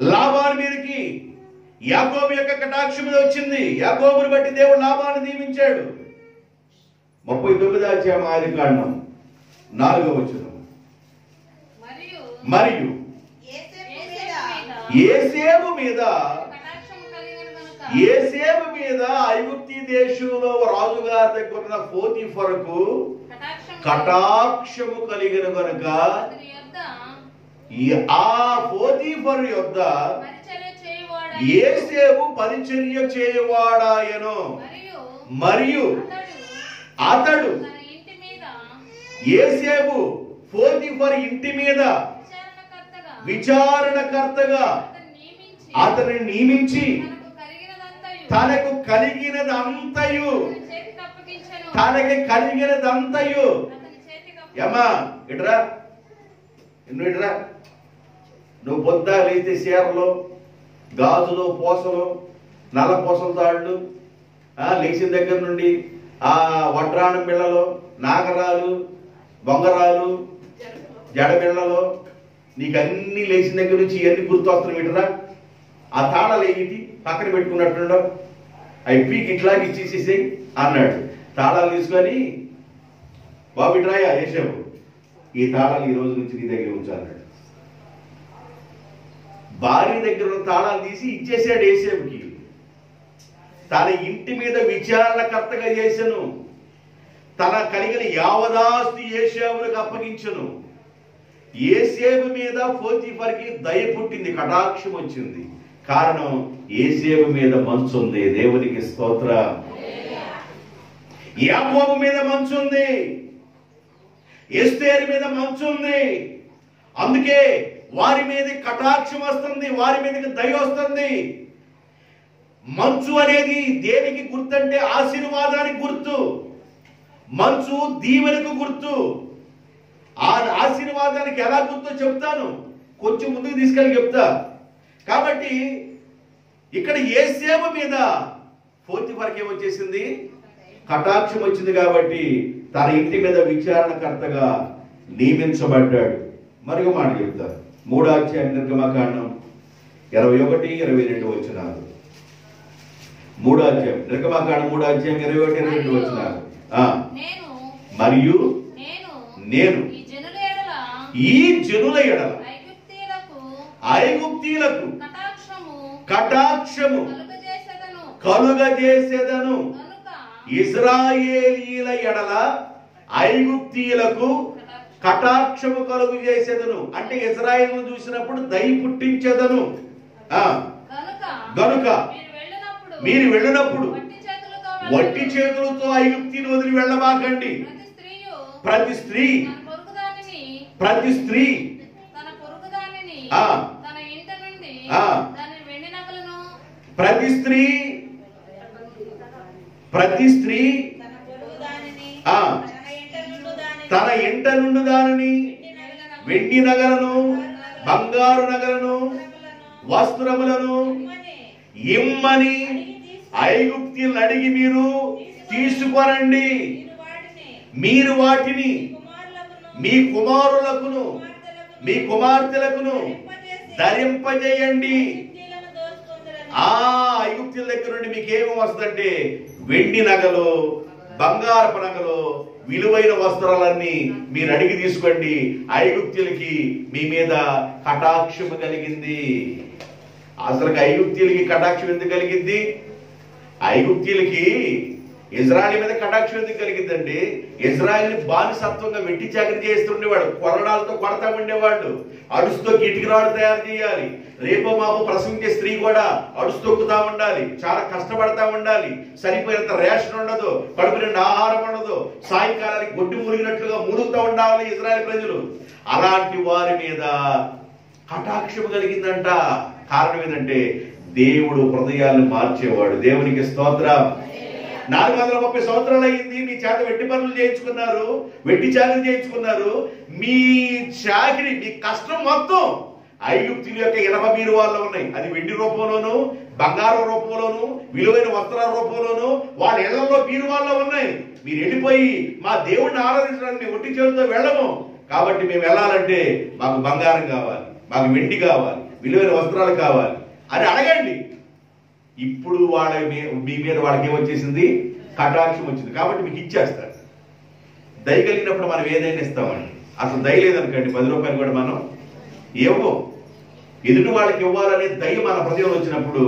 లాబాను మీదకి యాకోబు యొక్క కటాక్షం వచ్చింది. యాకోబుని బట్టి దేవుడు లాబాను దీవించాడు. 39వ అధ్యాయం ఆదికాండం 4వ వచనం. మరియు యేసేపు మీద ఐగుప్తు దేశంలో రాజుగా దగ్గర పోతీఫరుకు కటాక్షము కలిగిన కనుక ఆ పోతీఫరు యొద్ద యేసేపు పరిచర్య చేయవాడాయను. మరియు అతడు యేసేపు పోతీఫరు ఇంటి మీద విచారణకర్తగా అతన్ని నియమించి తనకు కలిగినదంతయు ఏమా ఇట్రా ఇట్రా, నువ్వు పొద్దా లేతే చీరలు, గాజులు, పూసలు, నల్ల పూసల తాళ్ళు, లేచిన దగ్గర నుండి ఆ వడ్రాణం బిళ్ళలు, నాగరాలు, బొంగరాలు, జడబిళ్ళలు, నీకు అన్ని లేచిన దగ్గర నుంచి ఇవన్నీ గుర్తు వస్తున్నాయి. ఇట్రా ఆ తాళాలు ఏంటి పక్కన పెట్టుకున్నట్టుండవు, అవి పీకి ఇట్లాగే ఇచ్చేసేసేయి అన్నాడు. తాళాలు తీసుకొని బాబు ఇట్రాయా యేసేపు, ఈ తాళాలు ఈ రోజు నుంచి నీ దగ్గర ఉంచాలన్నాడు. భార్య దగ్గర ఉన్న తాళాలు తీసి ఇచ్చేసాడు యేసేపుకి. తన ఇంటి మీద విచారణకర్తగా చేశాను. తన కలిగిన యావదాస్తి యేసేపునికి అప్పగించను. యేసేపు మీద పోతీఫరుకి దయ పుట్టింది, కటాక్షం వచ్చింది. కారణం యేసేపు మీద మంచు ఉంది. దేవునికి స్తోత్రం. యాకోబు మీద మంచు ఉంది, ఎస్తేరు మీద మంచు ఉంది. అందుకే వారి మీద కటాక్షం వస్తుంది, వారి మీదకి దయ వస్తుంది. మంచు అనేది దేనికి గుర్తంటే ఆశీర్వాదానికి గుర్తు. మంచు దీవెనకు గుర్తు. ఆ ఆశీర్వాదానికి ఎలా గుర్తో చెప్తాను, కొంచెం ముందుకు తీసుకెళ్ళి చెప్తా. కాబట్టి ఇక్కడ యేసేపు మీద పోతీఫరుకి ఏమొచ్చేసింది, కటాక్షం వచ్చింది. కాబట్టి తన ఇంటి మీద విచారణకర్తగా నియమించబడ్డాడు. మరొక మాట చెప్తారు. 3వ అధ్యాయం నిర్గమకాండం 21-22 వచనాలు. 3వ అధ్యాయం నిర్గమకాండం 3వ అధ్యాయం 21-22 వచనాలు. మరియు నేను ఈ జనుల ఎడల ఐగుప్తీయులకు కటాక్షము కలుగజేసేదను. ఇశ్రాయేలీయుల ఎడల ఐగుప్తీయులకు కటాక్షము కలుగు చేసేదను. అంటే ఇశ్రాయేలును చూసినప్పుడు దయ పుట్టించేదను. గనుక మీరు వెళ్ళినప్పుడు వట్టి చేతులతో ఐగుప్తిని వదిలి వెళ్ళబాకండి. ప్రతి స్త్రీ ప్రతి స్త్రీ తన ఇంట నుండి దానిని, వెండి నగలను, బంగారు నగలను, వస్త్రములను ఇమ్మని ఐగుప్తీయులను అడిగి మీరు తీసుకొనండి. మీరు వాటిని మీ కుమారులకును మీ కుమార్తెలకును ధరింపజేయండి. ఆ ఐగుప్తీయుల దగ్గర నుండి మీకేమో వస్తుందంటే వెండి నగలు, బంగారపు నగలు, విలువైన వస్త్రాలన్నీ మీరు అడిగి తీసుకోండి. ఐగుప్తీయులకి మీ మీద కటాక్షము కలిగింది. అసలు ఐగుప్తీయులకి కటాక్షం ఎందుకు కలిగింది? ఐగుప్తీయులకి ఇజ్రాయెల్ మీద కటాక్షం ఎందుకు కలిగిందండి? ఇజ్రాయెల్ బానిసత్వంగా వెట్టి చాకరీ చేస్తుండేవాడు, కొరడాలతో కొడతా ఉండేవాడు, అడుసుతో గిటికిరాడు తయారు చేయాలి. రేపో మాపు ప్రసవించే స్త్రీ కూడా అడుసు తొక్కుతా ఉండాలి, చాలా కష్టపడతా ఉండాలి. సరిపోయినంత రేషన్ ఉండదు, కడుపు నిండా ఆహారం ఉండదు, సాయంకాలానికి గొడ్డు మురిగినట్లుగా మురుగుతూ ఉండాలి ఇజ్రాయెల్ ప్రజలు. అలాంటి వారి మీద కటాక్షం కలిగిందంట. కారణం ఏంటంటే దేవుడు హృదయాలను మార్చేవాడు. దేవునికి స్తోత్రం. 430 సంవత్సరాలు అయింది, మీ చేత వెట్టి పనులు చేయించుకున్నారు, వెట్టి చాకరీ చేయించుకున్నారు. మీ చాకరీ, మీ కష్టం మొత్తం ఐగుప్తుల యొక్క ఇనప బీరువాల్లో ఉన్నాయి. అది వెండి రూపంలోను, బంగారం రూపంలోను విలువైన వస్త్రాల రూపంలోను వాళ్ళ ఇళ్లలో బీరువాల్లో ఉన్నాయి. మీరు వెళ్ళిపోయి మా దేవుణ్ణి ఆరాధించడానికి మేము ఒట్టి చేతులతో వెళ్ళము, కాబట్టి మేము వెళ్ళాలంటే మాకు బంగారం కావాలి, మాకు వెండి కావాలి, విలువైన వస్త్రాలు కావాలి అని అడగండి. ఇప్పుడు మీ మీద వాళ్ళకి ఏమొచ్చేసింది? కటాక్షం వచ్చింది. కాబట్టి మీకు ఇచ్చేస్తారు. దయ కలిగినప్పుడు మనం ఏదైనా ఇస్తామండి. అసలు దయ లేదనుకోండి 10 రూపాయలు కూడా మనం ఇవ్వం. ఎదుటి వాళ్ళకి ఇవ్వాలనే దయ మన హృదయంలో వచ్చినప్పుడు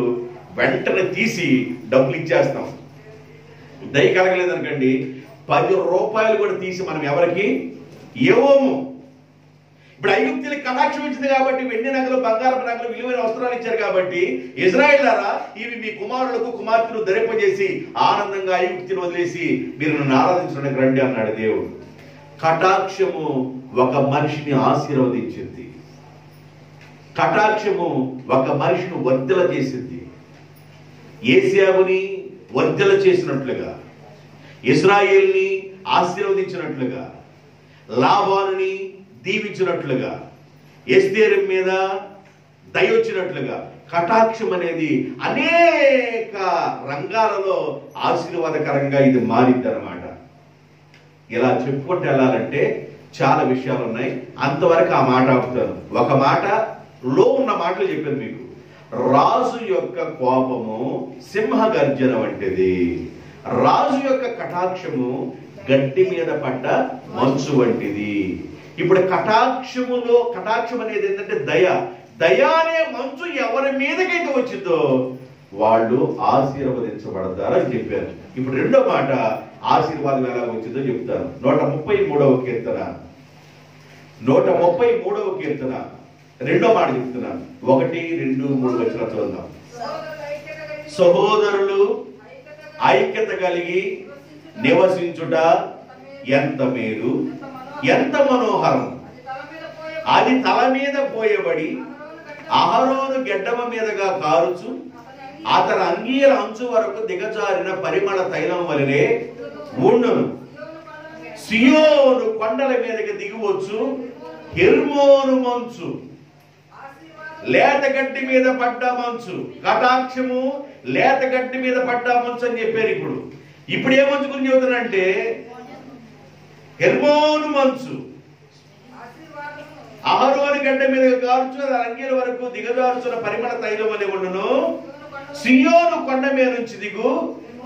వెంటనే తీసి డబ్బులు ఇచ్చేస్తాం. దయ కలగలేదనుకోండి 10 రూపాయలు కూడా తీసి మనం ఎవరికి ఇవ్వము. ఇప్పుడు ఐగుప్తులకి కటాక్షం వచ్చింది కాబట్టి వెండి నగలు, బంగారపు నగలు, విలువైన వస్త్రాలు ఇచ్చారు కాబట్టి ఇశ్రాయేలులారా ఇవి మీ కుమారులకు కుమార్తెలు ధరింపజేసి ఆనందంగా ఐగుప్తుని వదిలేసి మీరు నన్ను ఆరాధించడానికి రండి అన్నాడు దేవుడు. కటాక్షము ఒక మనిషిని ఆశీర్వదించింది. కటాక్షము ఒక మనిషిని వర్ధల చేసింది. ఏశావుని వర్ధల చేసినట్లుగా, ఇశ్రాయేల్ని ఆశీర్వదించినట్లుగా, లాబానుని దీవించినట్లుగా, ఎస్తేరు మీద దయ వచ్చినట్లుగా కటాక్షం అనేది అనేక రంగాలలో ఆశీర్వాదకరంగా ఇది మారింది అన్నమాట. ఇలా చెప్పుకుంటూ వెళ్ళాలంటే చాలా విషయాలు ఉన్నాయి. అంతవరకు ఆ మాట ఆపుతాను. ఒక మాటలో ఉన్న మాటలు చెప్పాను మీకు. రాజు యొక్క కోపము సింహ గర్జన వంటిది, రాజు యొక్క కటాక్షము గడ్డి మీద పడ్డ మంచు వంటిది. ఇప్పుడు కటాక్షం అనేది ఏంటంటే దయ అనే మంచు ఎవరి మీదకైతే వచ్చిందో వాళ్ళు ఆశీర్వదించబడతారని చెప్పారు. ఇప్పుడు రెండో మాట ఆశీర్వాదం ఎలా వచ్చిందో చెప్తాను. 133వ కీర్తన 133వ కీర్తన రెండో మాట చెప్తున్నాను. 1, 2, 3 వచనాలు చూద్దాం. సహోదరులు ఐక్యత కలిగి నివసించుట ఎంత మేలు, ఎంత మనోహరం. అది తల మీద పోయబడి అహరోను గెడ్డమ మీదగా కారుచు అతని అంగీల అంచు వరకు దిగజారిన పరిమళ తైలం వలనే ఉండును. సియోను కొండల మీదకి దిగివచ్చు. హెర్మోను మంచు, లేతగడ్డి మీద పడ్డ మంచు. కటాక్షము లేతగడ్డి మీద పడ్డ మంచు అని చెప్పారు. ఇప్పుడు ఏ మంచు గురించి చెబుతానంటే హెర్మోను మంచు, అహరోను గడ్డ మీద కారుచు అంగీల వరకు దిగజారుచున్న పరిమళ తైలం వలె ఉండును. సియోను కొండ మీద నుంచి దిగు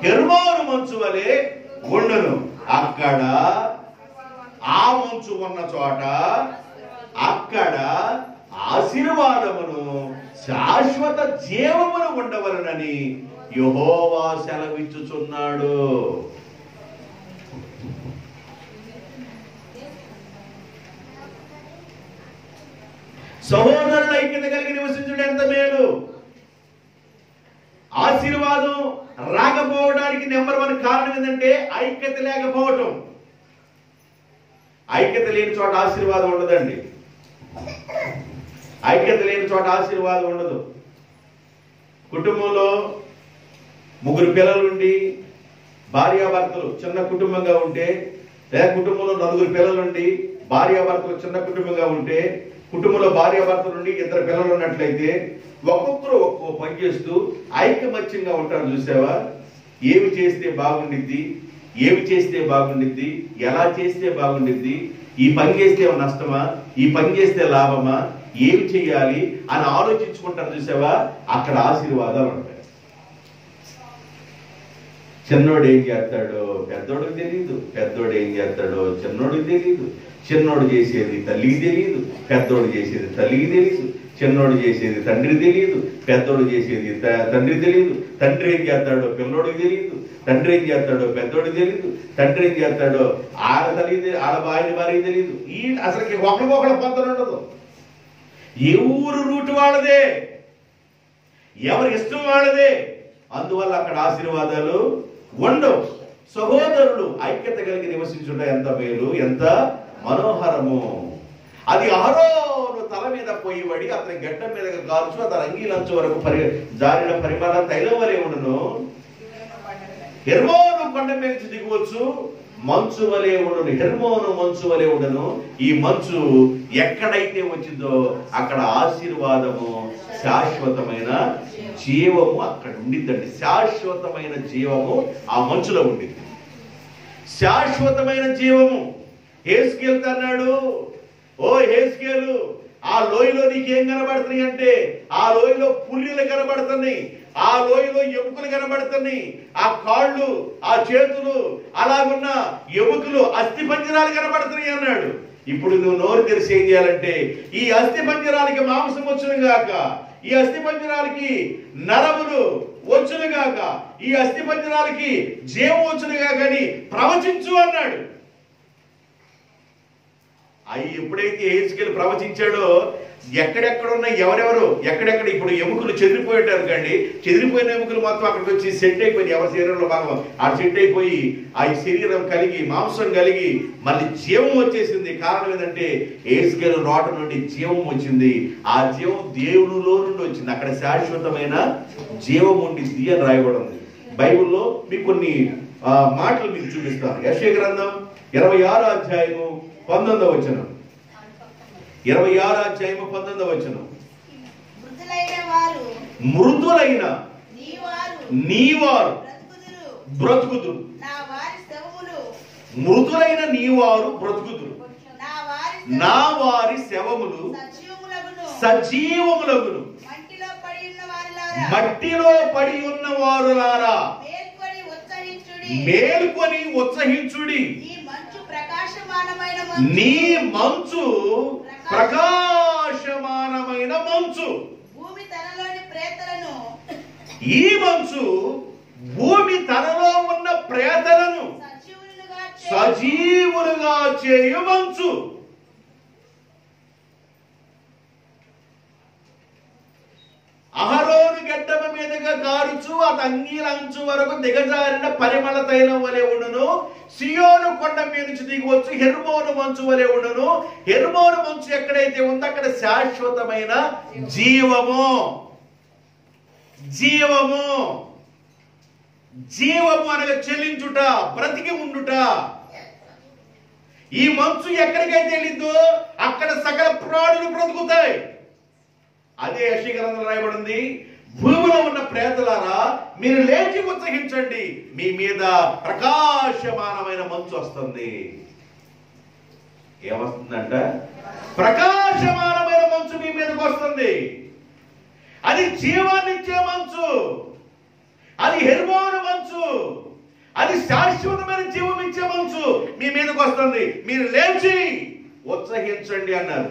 హెర్మోను మంచు వలె ఉండును. అక్కడ ఆ మంచు ఉన్న చోట అక్కడ ఆశీర్వాదమును శాశ్వత జీవమును ఉండవలనని యెహోవా సెలవిచ్చుచున్నాడు. సహోదరుల ఐక్యత కలిగి నివసించుడు ఎంత మేలు. ఆశీర్వాదం రాకపోవడానికి నెంబర్ 1 కారణం ఏంటంటే ఐక్యత లేకపోవటం. ఐక్యత లేని చోట ఆశీర్వాదం ఉండదండి. ఐక్యత లేని చోట ఆశీర్వాదం ఉండదు. కుటుంబంలో 3 పిల్లలుండి భార్యాభర్తలు చిన్న కుటుంబంగా ఉంటే, లేదా కుటుంబంలో 4 పిల్లలుండి భార్యాభర్తలు చిన్న కుటుంబంగా ఉంటే, కుటుంబంలో భార్యాభర్తలు నుండి 2 పిల్లలు ఉన్నట్లయితే ఒక్కొక్కరు ఒక్కో పని చేస్తూ ఐకమత్యంగా ఉంటారు. చూసావా? ఏమి చేస్తే బాగుండిద్ది, ఏమి చేస్తే బాగుండిద్ది, ఎలా చేస్తే బాగుండిద్ది, ఈ పని చేస్తే నష్టమా, ఈ పని చేస్తే లాభమా, ఏమి చెయ్యాలి అని ఆలోచించుకుంటారు. చూసావా? అక్కడ ఆశీర్వాదాలు ఉంటాయి. చిన్నోడు ఏం చేస్తాడో పెద్దోడికి తెలియదు, పెద్దోడు ఏం చేస్తాడో చిన్నోడికి తెలియదు, చిన్నోడు చేసేది తల్లికి తెలియదు, పెద్దోడు చేసేది తల్లికి తెలియదు, చిన్నోడు చేసేది తండ్రికి తెలియదు, పెద్దోడు చేసేది తండ్రికి తెలియదు, తండ్రి ఏం చేస్తాడో పిల్లోడికి తెలియదు, తండ్రి ఏం చేస్తాడో పెద్దోడికి తెలియదు, తండ్రి ఏం చేస్తాడో ఆడ తెలియదు, ఆడ భార్యకి తెలియదు. ఈ అసలుకి ఒకరికొకరు పొందడం ఉండదు. ఏ ఊరు రూటు వాళ్ళదే, ఎవరి ఇష్టం వాళ్ళదే. అందువల్ల అక్కడ ఆశీర్వాదాలు ఉండవు. సహోదరులు ఐక్యత కలిగి నివసించుట ఎంత మేలు, ఎంత మనోహరము. అది అహరోను తల మీద పోయిబడి అతని గడ్డ మీద కాల్చు అతని అంగీలంచు వరకు జారిన పరిమళ తైలం వలె ఉండును. హెర్మోను కొండ మీద దిగవచ్చు. మంచు వలె ఉండను, హెర్మోను మంచు వలె ఉండను. ఈ మంచు ఎక్కడైతే వచ్చిందో అక్కడ ఆశీర్వాదము, శాశ్వతమైన జీవము అక్కడ ఉండిద్దండి. శాశ్వతమైన జీవము ఆ మంచులో ఉండింది. శాశ్వతమైన జీవము. హెస్కేలు అన్నాడు, ఓ హెస్కేలు, ఆ లోయలో నీకేం కనబడుతున్నాయి అంటే, ఆ లోయలో పుర్రెలు కనబడుతున్నాయి, ఆ లోయలో ఎముకలు కనబడుతున్నాయి, ఆ కాళ్ళు, ఆ చేతులు, అలాగున్న ఎముకలు, అస్థి పంజరాలు కనబడుతున్నాయి అన్నాడు. ఇప్పుడు నువ్వు నోరు తెరిచి ఏం చేయాలంటే, ఈ అస్థి పంజరాలకి మాంసం వచ్చును గాక, ఈ అస్థి పంజరాలకి నరములు వచ్చును గాక, ఈ అస్థి పంజరాలకి జీవం వచ్చును గాక అని ప్రవచించు అన్నాడు. అవి ఎప్పుడైతే హెస్కేలు ప్రవచించాడో ఎక్కడెక్కడ ఉన్న ఎవరెవరు ఎక్కడెక్కడ ఇప్పుడు ఎముకలు చెదిరిపోయేటారు కండి, చెదిరిపోయిన ఎముకలు మొత్తం అక్కడికి వచ్చి సెట్ అయిపోయి ఎవరి శరీరంలో భాగం ఆ సెట్ అయిపోయి ఆ శరీరం కలిగి మాంసం కలిగి మళ్ళీ జీవం వచ్చేసింది. కారణం ఏంటంటే హెస్కేలు నోట నుండి జీవం వచ్చింది. ఆ జీవం దేవునిలో నుండి వచ్చింది. అక్కడ శాశ్వతమైన జీవం ఉండిద్ది అని రాయబడి ఉంది బైబిల్లో. మీకు కొన్ని మాటలు మీకు చూపిస్తాను. యెషయా గ్రంథం 26వ అధ్యాయము 19వ వచనం. 26వ అధ్యాయము 19వ వచనం. మృదులైన నీవారు బ్రతుకుదురు, మృదులైన నీవారు బ్రతుకుదురు, నా వారి శవములు సజీవములగును. మట్టిలో పడి ఉన్న వారులారా మేల్కొని ఉత్సహించుడి. నీ మంచు ప్రకాశమానమైన మంచు. ఈ మంచు భూమి తనలో ఉన్న ప్రేతలను సజీవులుగా చేయు మంచు. అహరోను గడ్డమ మీదుగా కారుచు ఆ అంగీల అంచు వరకు దిగజారిన పరిమళ తైలం వలె ఉండును. సియోను కొండ మీద నుంచి దిగవచ్చు హెర్మోను మంచు వలె ఉండును. హెర్మోను మంచు ఎక్కడైతే ఉందో అక్కడ శాశ్వతమైన జీవము. జీవము జీవము అనగా చెల్లించుట, బ్రతికి ఉండుట. ఈ మంచు ఎక్కడికైతే వెళ్ళిందో అక్కడ సకల ప్రాణులు బ్రతుకుతాయి. అదే యెషయా గ్రంథంలో రాయబడింది, భూమిలో ఉన్న ప్రేతలారా మీరు లేచి ఉత్సహించండి, మీ మీద ప్రకాశమానమైన మంచు వస్తుంది. ఏమొస్తుందంట? ప్రకాశమానమైన మంచు మీ మీదకి వస్తుంది. అది జీవాన్నిచ్చే మంచు, అది హెర్మోను మంచు, అది శాశ్వతమైన జీవం ఇచ్చే మంచు మీ మీదకి వస్తుంది. మీరు లేచి ఉత్సహించండి అన్నారు.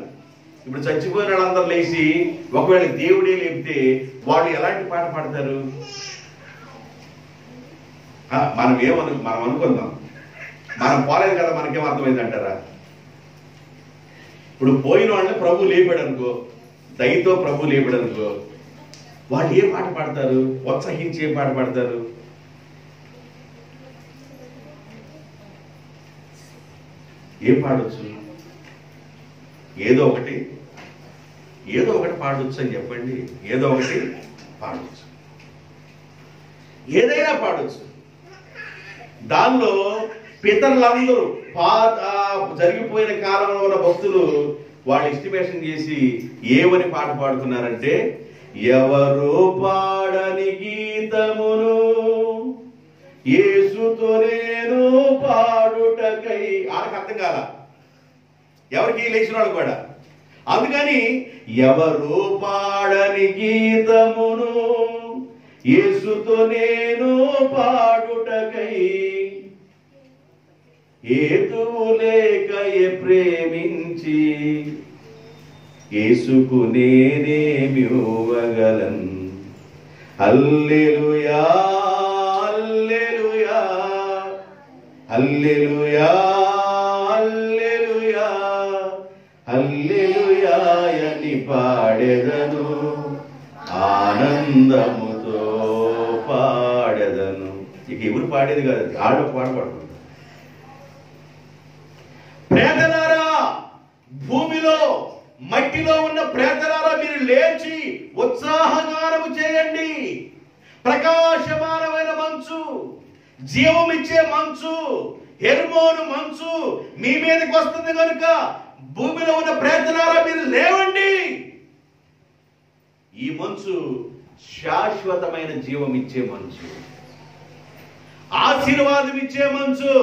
ఇప్పుడు చచ్చిపోయిన వాళ్ళందరూ లేచి ఒకవేళ దేవుడే లేపితే వాళ్ళు ఎలాంటి పాట పాడతారు? మనం అనుకుందాం, మనం పోలేదు కదా, మనకేం అర్థమైంది అంటారా? ఇప్పుడు పోయిన వాళ్ళని ప్రభు లేపాడు అనుకో, దయతో ప్రభు లేపాడు అనుకో, వాళ్ళు ఏ పాట పాడతారు? ఉత్సహించి ఏ పాట పాడతారు? ఏం పాడొచ్చు? ఏదో ఒకటి పాడొచ్చు అని చెప్పండి. ఏదో ఒకటి పాడొచ్చు, ఏదైనా పాడొచ్చు. దానిలో పితరులందరూ జరిగిపోయిన కాలంలో ఉన్న భక్తులు వాళ్ళు ఎస్టిమేషన్ చేసి ఏమని పాట పాడుతున్నారంటే, ఎవరు పాడని గీతమును యేసుతో నేను పాడుటకై. వాళ్ళకి అర్థం కాల, ఎవరికి లేచిన వాళ్ళు కూడా. అందుకని ఎవరు పాడని గీతమును యేసుతో నేను పాడుటకై, హేతువు లేక ప్రేమించి యేసుకు నేనేమివ్వగలను. హల్లెలూయా హల్లెలూయా హల్లెలూయా హల్లెలూయా హల్లెలూయా అని పాడెదను, ఆనందముతో పాడెదను. ఇక ఎవరు పాడేది కాదు, ఆడ పాడబడుతుంది. ప్రేతలారా, భూమిలో మట్టిలో ఉన్న ప్రేతలారా మీరు లేచి ఉత్సాహగానము చేయండి. ప్రకాశమానమైన మంచు, జీవమిచ్చే మంచు, హెర్మోను మంచు మీ మీదకి వస్తుంది కనుక భూమిలో ఉన్న ప్రేతలారా మీరు లేవండి. ఈ మంచు శాశ్వతమైన జీవం ఇచ్చే మంచు, ఆశీర్వాదం ఇచ్చే మంచు.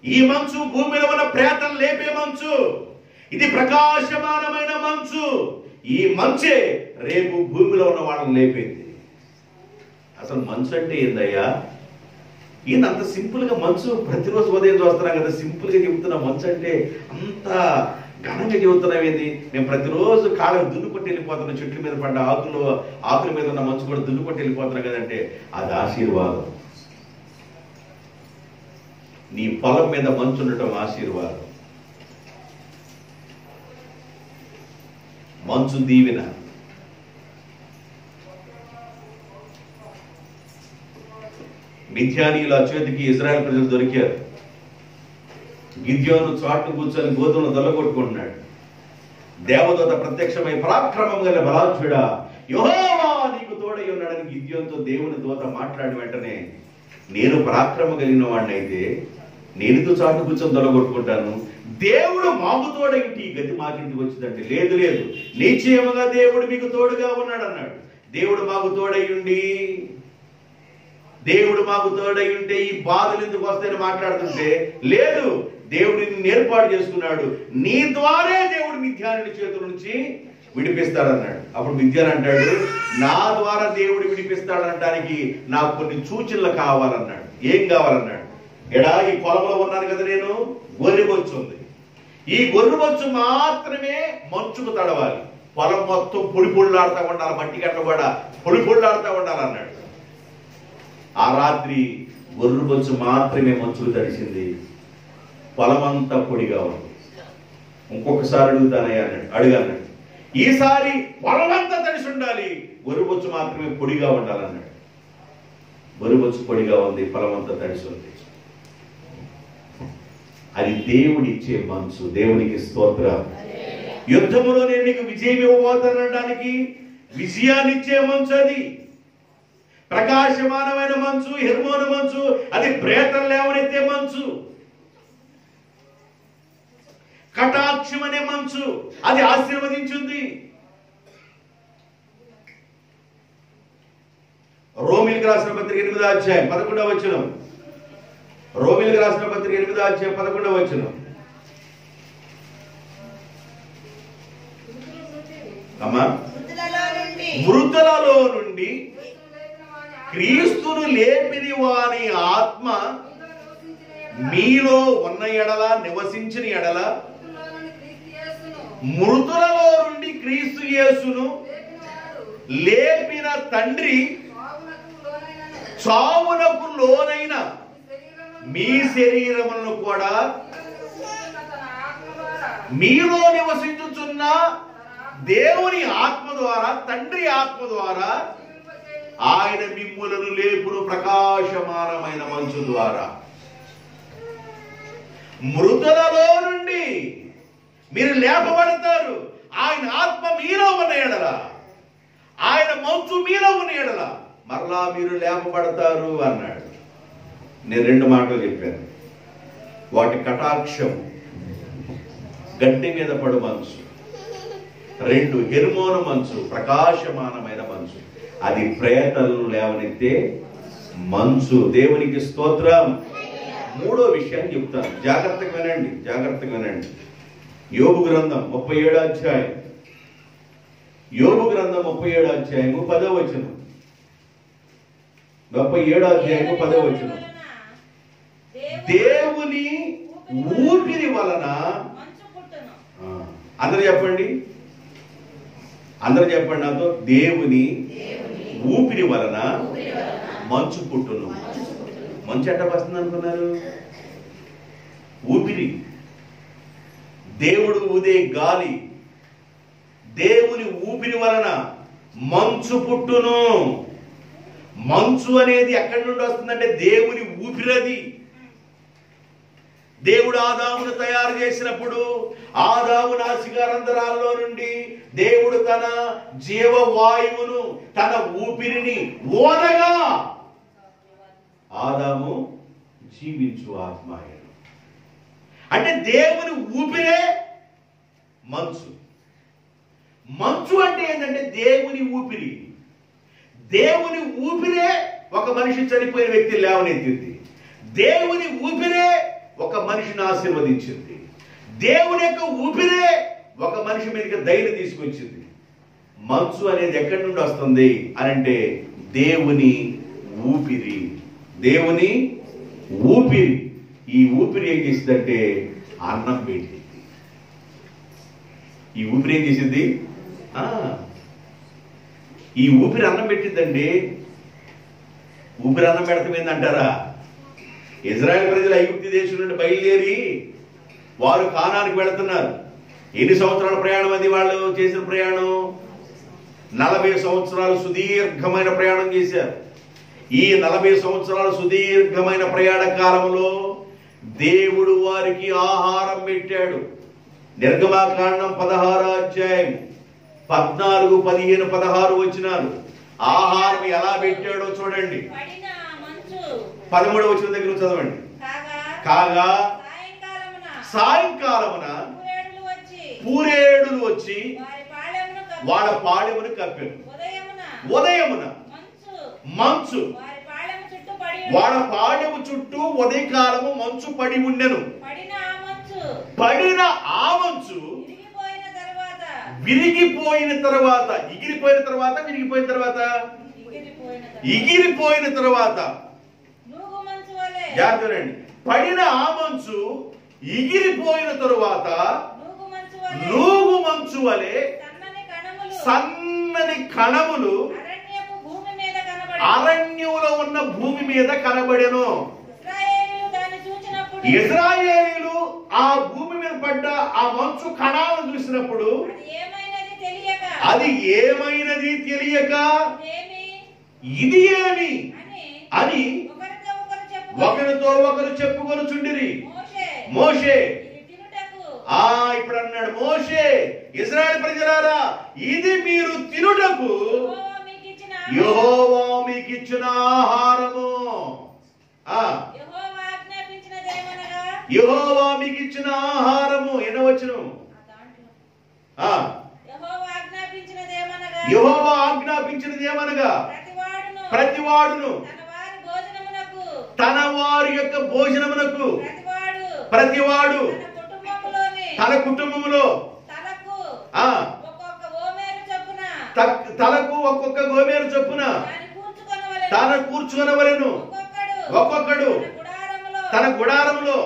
ఈ మంచు భూమిలో ఉన్న ప్రేతలు లేపే మంచు. ఇది ప్రకాశమానమైన మంచు. ఈ మంచే రేపు భూమిలో ఉన్న వాళ్ళని లేపేది. అసలు మంచు అంటే ఏందయ్యా? ఈయన అంత సింపుల్ గా మంచు ప్రతిరోజు ఉదయం చూస్తున్నాం కదా, సింపుల్ గా చెబుతున్నా. మంచు అంటే అంత ఘనంగా చెబుతున్నాం ఏంది? మేము ప్రతిరోజు కాళ్ళకు దున్నుకొట్టి వెళ్ళిపోతున్నాం. చెట్ల మీద పడ్డ ఆకుల మీద ఉన్న మంచు కూడా దున్నుకొట్టి వెళ్ళిపోతున్నాం కదంటే అది ఆశీర్వాదం. నీ పొలం మీద మంచు ఉండటం ఆశీర్వాదం. మంచు దీవెన. మిథ్యానీయుల చేతికి ఇజ్రాయెల్ ప్రజలు దొరికారు. గిద్యోను చాటును కూర్చొని గోధుమను దొల్లగొట్టుకుంటున్నాడు. దేవదూత ప్రత్యక్షమై పరాక్రమం గల బలాఢ్యుడా యెహోవా నీకు తోడై ఉన్నాడని గిద్యోనుతో దేవుని దూత మాట్లాడిన వెంటనే, నేను పరాక్రమం కలిగిన వాడిని అయితే నేనుతో చాటు కూర్చొని దొల్లగొట్టుకుంటాను, దేవుడు మాకు తోడైంటి ఈ గతి మాకింటికి వచ్చిందంటే, లేదు లేదు నిశ్చయముగా దేవుడు మీకు తోడుగా ఉన్నాడు అన్నాడు. దేవుడు మాకు తోడయ్యుండి, దేవుడు మాకు తోడయ్యుంటే ఈ బాధలు ఎందుకు వస్తాయని మాట్లాడుతుంటే, లేదు దేవుడు నిన్ను ఏర్పాటు చేసుకున్నాడు, నీ ద్వారే దేవుడు మిథ్యానుడి చేతుల నుంచి విడిపిస్తాడన్నాడు. అప్పుడు మిథ్యాను అంటాడు, నా ద్వారా దేవుడు విడిపిస్తాడనడానికి నాకు కొన్ని సూచనలు కావాలన్నాడు. ఏం కావాలన్నాడు? ఎడా ఈ పొలంలో ఉన్నాను కదా నేను, గొర్రెబొచ్చు ఉంది. ఈ గొర్రెబొచ్చు మాత్రమే మంచుకు తడవాలి. పొలం మొత్తం పొడి పొడిలాడుతూ ఉండాలి, మట్టి గట్ల కూడా పొడి పొడిలాడుతూ ఉండాలన్నాడు. ఆ రాత్రి గొర్రెబొచ్చు మాత్రమే మంచుకు తడిసింది, పొలమంతా పొడిగా ఉంది. ఇంకొకసారి అడుగుతానయ్యా అడిగాడు. ఈసారి పొలమంతా తడిసి ఉండాలి, గొర్రెబొచ్చు మాత్రమే పొడిగా ఉండాలన్నాడు. గొర్రెబొచ్చు పొడిగా ఉంది, పొలమంతా తడిసి ఉంది. అది దేవుడిచ్చే మంచు. దేవునికి స్తోత్రం. యుద్ధములో నేను నీకు విజయం ఇవ్వబోతానడానికి విజయాన్ని ఇచ్చే మంచు అది. ప్రకాశమానమైన మంచు, హెర్మోను మంచు, అది ప్రేతలు లేవనెత్తే మంచు. కటాక్షం అనే మంచు, అది ఆశీర్వదించింది. రోమిలికి రాసిన పత్రిక 8వ అధ్యాయం 11వ వచనం. రోమిలికి రాసిన పత్రిక 8వ అధ్యాయం 11వ వచనం. అమ్మా, మృతులలో నుండి క్రీస్తును లేపిని వాని ఆత్మ మీలో ఉన్న ఎడల, నివసించిన ఎడల, మృతులలో నుండి క్రీస్తు యేసును లేపిన తండ్రి చావునకు లోనైన మీ శరీరములను కూడా మీలో నివసించుచున్న దేవుని ఆత్మ ద్వారా, తండ్రి ఆత్మ ద్వారా ఆయన మిమ్ములను లేపును ప్రకాశమానమైన మంచు ద్వారా. మృతులలో నుండి మీరు లేపబడతారు. ఆయన ఆత్మ మీలో ఉన్న ఎడల, ఆయన మంచు మీలో ఉన్న ఎడల మరలా మీరు లేపబడతారు అన్నాడు. నేను 2 మాటలు చెప్పాను. వాటి కటాక్షం, గడ్డి మీద పడు మంచు. 2 హెర్మోను మంచు, ప్రకాశమానమైన మంచు. అది ప్రేతలను లేవనెత్తే మంచు. దేవునికి స్తోత్రం. 3వ విషయాన్ని చెప్తాను, జాగ్రత్తగా వినండి, జాగ్రత్తగా వినండి. యోబు గ్రంథం 37వ అధ్యాయం, యోబు గ్రంథం 37వ అధ్యాయము 10వ వచనం. 37వ అధ్యాయము 10వ వచనం. దేవుని ఊపిరి వలన, అందరూ చెప్పండి, అందరూ చెప్పండి నాతో, దేవుని ఊపిరి వలన మంచు పుట్టును. మంచు ఎట్ట వస్తుంది అనుకున్నారు? ఊపిరి, దేవుడు ఊదే గాలి, దేవుని ఊపిరి వలన మంచు పుట్టును. మంచు అనేది ఎక్కడి నుండి వస్తుందంటే దేవుని ఊపిరది. దేవుడు ఆదామును తయారు చేసినప్పుడు ఆదాము నాసికారంధ్రాల్లో నుండి దేవుడు తన జీవవాయువును, తన ఊపిరిని ఓదగా ఆదాము జీవించు ఆత్మాయను. అంటే దేవుని ఊపిరే మంచు. మంచు అంటే ఏంటంటే దేవుని ఊపిరి. దేవుని ఊపిరే ఒక మనిషి చనిపోయిన వ్యక్తి లేవనెత్తింది. దేవుని ఊపిరే ఒక మనిషిని ఆశీర్వదించింది. దేవుని యొక్క ఊపిరే ఒక మనిషి మీదకి ధైర్యం తీసుకొచ్చింది. మంచు అనేది ఎక్కడి నుండి వస్తుంది అని అంటే దేవుని ఊపిరి. దేవుని ఊపిరి. ఈ ఊపిరి ఏం చేసిందంటే అన్నం పెట్టింది. ఈ ఊపిరి ఏం చేసింది? ఈ ఊపిరి అన్నం పెట్టిందండి. ఊపిరి అన్నం పెడతామేందంటారా? ఇజ్రాయెల్ ప్రజలు ఐగుప్తు దేశం నుండి బయలుదేరి వారు కానానికి వెళుతున్నారు. ఎన్ని సంవత్సరాల ప్రయాణం అది వాళ్ళు చేసిన ప్రయాణం? 40 సంవత్సరాలు సుదీర్ఘమైన ప్రయాణం చేశారు. ఈ 40 సంవత్సరాల సుదీర్ఘమైన ప్రయాణ కాలంలో దేవుడు వారికి ఆహారం పెట్టాడు. నిర్గమాకాండం 16వ అధ్యాయం 14, 15, 16 వచనాలు. ఆహారం ఎలా పెట్టాడో చూడండి. 13వ వచనం దగ్గర చదవండి. కాగా సాయంకాలమున పూరేడులు వచ్చి వాళ్ళ పాళెమును కప్పెను. ఉదయమున మంచు వాళ్ళ పాళెము చుట్టూ ఉదయకాలము మంచు పడి ఉండెను. పడిన ఆ మంచు విరిగిపోయిన తర్వాత జాగ్రత్త. పడిన ఆ మంచు ఎగిరిపోయిన తరువాత నూగు మంచు వలె సన్నని కణములు అరణ్యములో ఉన్న భూమి మీద కనబడెను. ఇశ్రాయేలీయులు ఆ భూమి మీద పడ్డ ఆ మంచు కణాలను చూసినప్పుడు అది ఏమైనది తెలియక ఇది ఏమి అని ఒకరితో ఒకరు చెప్పుకొనుచుండిరి. మోషే ఇప్పుడు అన్నాడు, మోషే ఇశ్రాయేలు ప్రజలారా, ఇది మీరు తినుటకు యెహోవా మీకు ఇచ్చిన ఆహారము. యెహోవా మీకు ఇచ్చిన ఆహారము. ఎన్నవచ్చును? యెహోవా ఆజ్ఞాపించినది ఏమనగా ప్రతివాడును తన వారి యొక్క భోజనమునకు ప్రతివాడు తన కుటుంబములో తలకు ఒక్కొక్క గోమేరు చొప్పున తన కూర్చుకొనవలెను. ఒక్కొక్కడు తన గుడారములో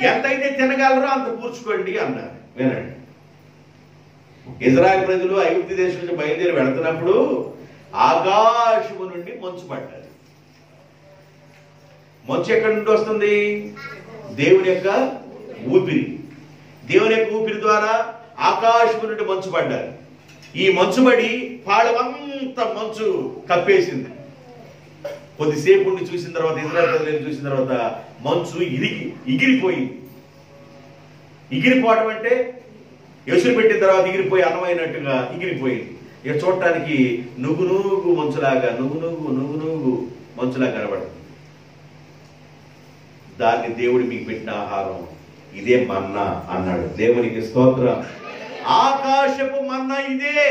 ఎంతైతే తినగలరో అంత కూర్చుకోండి అన్నారు. వినండి, ఇజ్రాయెల్ ప్రజలు ఐగుప్తు దేశం నుంచి బయలుదేరి వెళుతున్నప్పుడు ఆకాశము నుండి మంచు పడ్డారు. మంచు ఎక్కడి నుండి వస్తుంది? దేవుని యొక్క ఊపిరి. దేవుని యొక్క ఊపిరి ద్వారా ఆకాశము నుండి మంచు పడ్డారు. ఈ మంచు పడి పాడవంత మంచు కప్పేసింది. కొద్దిసేపు ఉండి చూసిన తర్వాత ఇజ్రాయెల్ ప్రజలను చూసిన తర్వాత మంచు ఎగిరిపోయింది. ఎగిరిపోవటం అంటే ఎసురు పెట్టిన తర్వాత ఎగిరిపోయి అన్నమైనట్టుగా ఎగిరిపోయింది. ఇక చూడటానికి నువ్వు మంచులాగా నువ్వు మంచులాగా కనబడుతుంది. దాన్ని దేవుడు మీకు పెట్టిన ఆహారం ఇదే మన్నా అన్నాడు. దేవునికి స్తోత్రం. ఆకాశపు మన్నా ఇదే.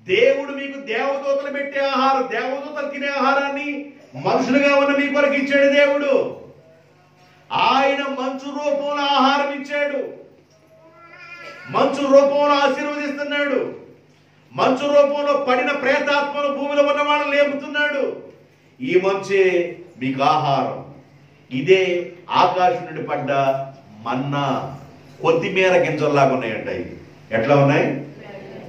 దేవుడు మీకు దేవదూతలు పెట్టే ఆహారం, దేవదూతలు తినే ఆహారాన్ని మనుషులుగా ఉన్న మీ కొరకు ఇచ్చాడు దేవుడు. ఆయన మంచు రూపంలో ఆహారం ఇచ్చాడు. మంచు రూపంలో ఆశీర్వదిస్తున్నాడు. మంచు రూపంలో పడిన ప్రేతాత్మను భూమిలో ఉన్న వాళ్ళని లేపుతున్నాడు. ఈ మంచే మీకు ఆహారం. ఇదే ఆకాశం నుండి పడ్డ మన్నా. కొత్తిమీర గింజల్లాగా ఉన్నాయంట. ఇవి ఎట్లా ఉన్నాయి?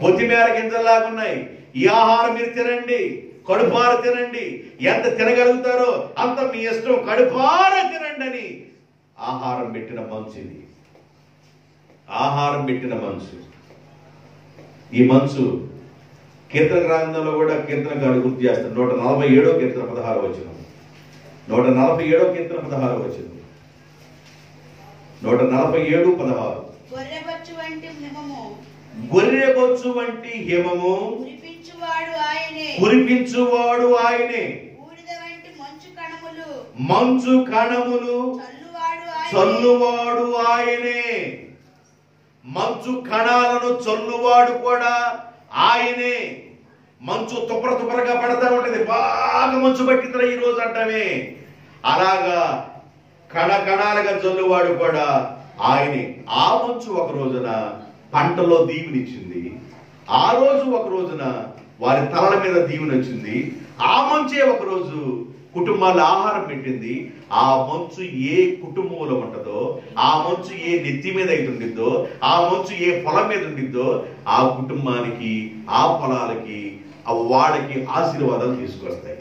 కొత్తిమీర గింజల్లాగా ఉన్నాయి. ఈ ఆహారం మీరు తినండి, కడుపార తినండి. ఎంత తినగలుగుతారో అంత మీ ఇష్టం, కడుపార తినండి అని ఆహారం పెట్టిన మంచు ఇది. ఆహారం పెట్టిన మంచు. ఈ మంచు కీర్తన గ్రంథంలో కూడా కీర్తనకారుడు గుర్తు చేస్తారు. 147వ కీర్తన 16వ వచనం. 147వ కీర్తన 16వ వచనం. 147:16. గొర్రెబొచ్చు వంటి హిమము కురిపించువాడు ఆయనే. మంచు కణములు చల్లువాడు ఆయనే. మంచు కణాలను చల్లువాడు కూడా ఆయనే. మంచు తుపరగా పడతా ఉంటది, బాగా మంచు పట్టిందిరా ఈ రోజు అంటామే, అలాగా కణకణాలుగా చల్లువాడు కూడా ఆయనే. ఆ మంచు ఒక రోజున పంటలో దీవెనిచ్చింది, ఆ రోజు ఒక రోజున వారి తలల మీద దీవెన వచ్చింది. ఆ మంచే ఒకరోజు కుటుంబాల్లో ఆహారం పెట్టింది. ఆ మంచు ఏ కుటుంబంలో ఉంటుందో, ఆ మంచు ఏ నెత్తి మీద అయితే ఉండిద్దో, ఆ మంచు ఏ పొలం మీద ఉండిద్దో, ఆ కుటుంబానికి, ఆ పొలాలకి, వాళ్ళకి ఆశీర్వాదాలు తీసుకొస్తాయి.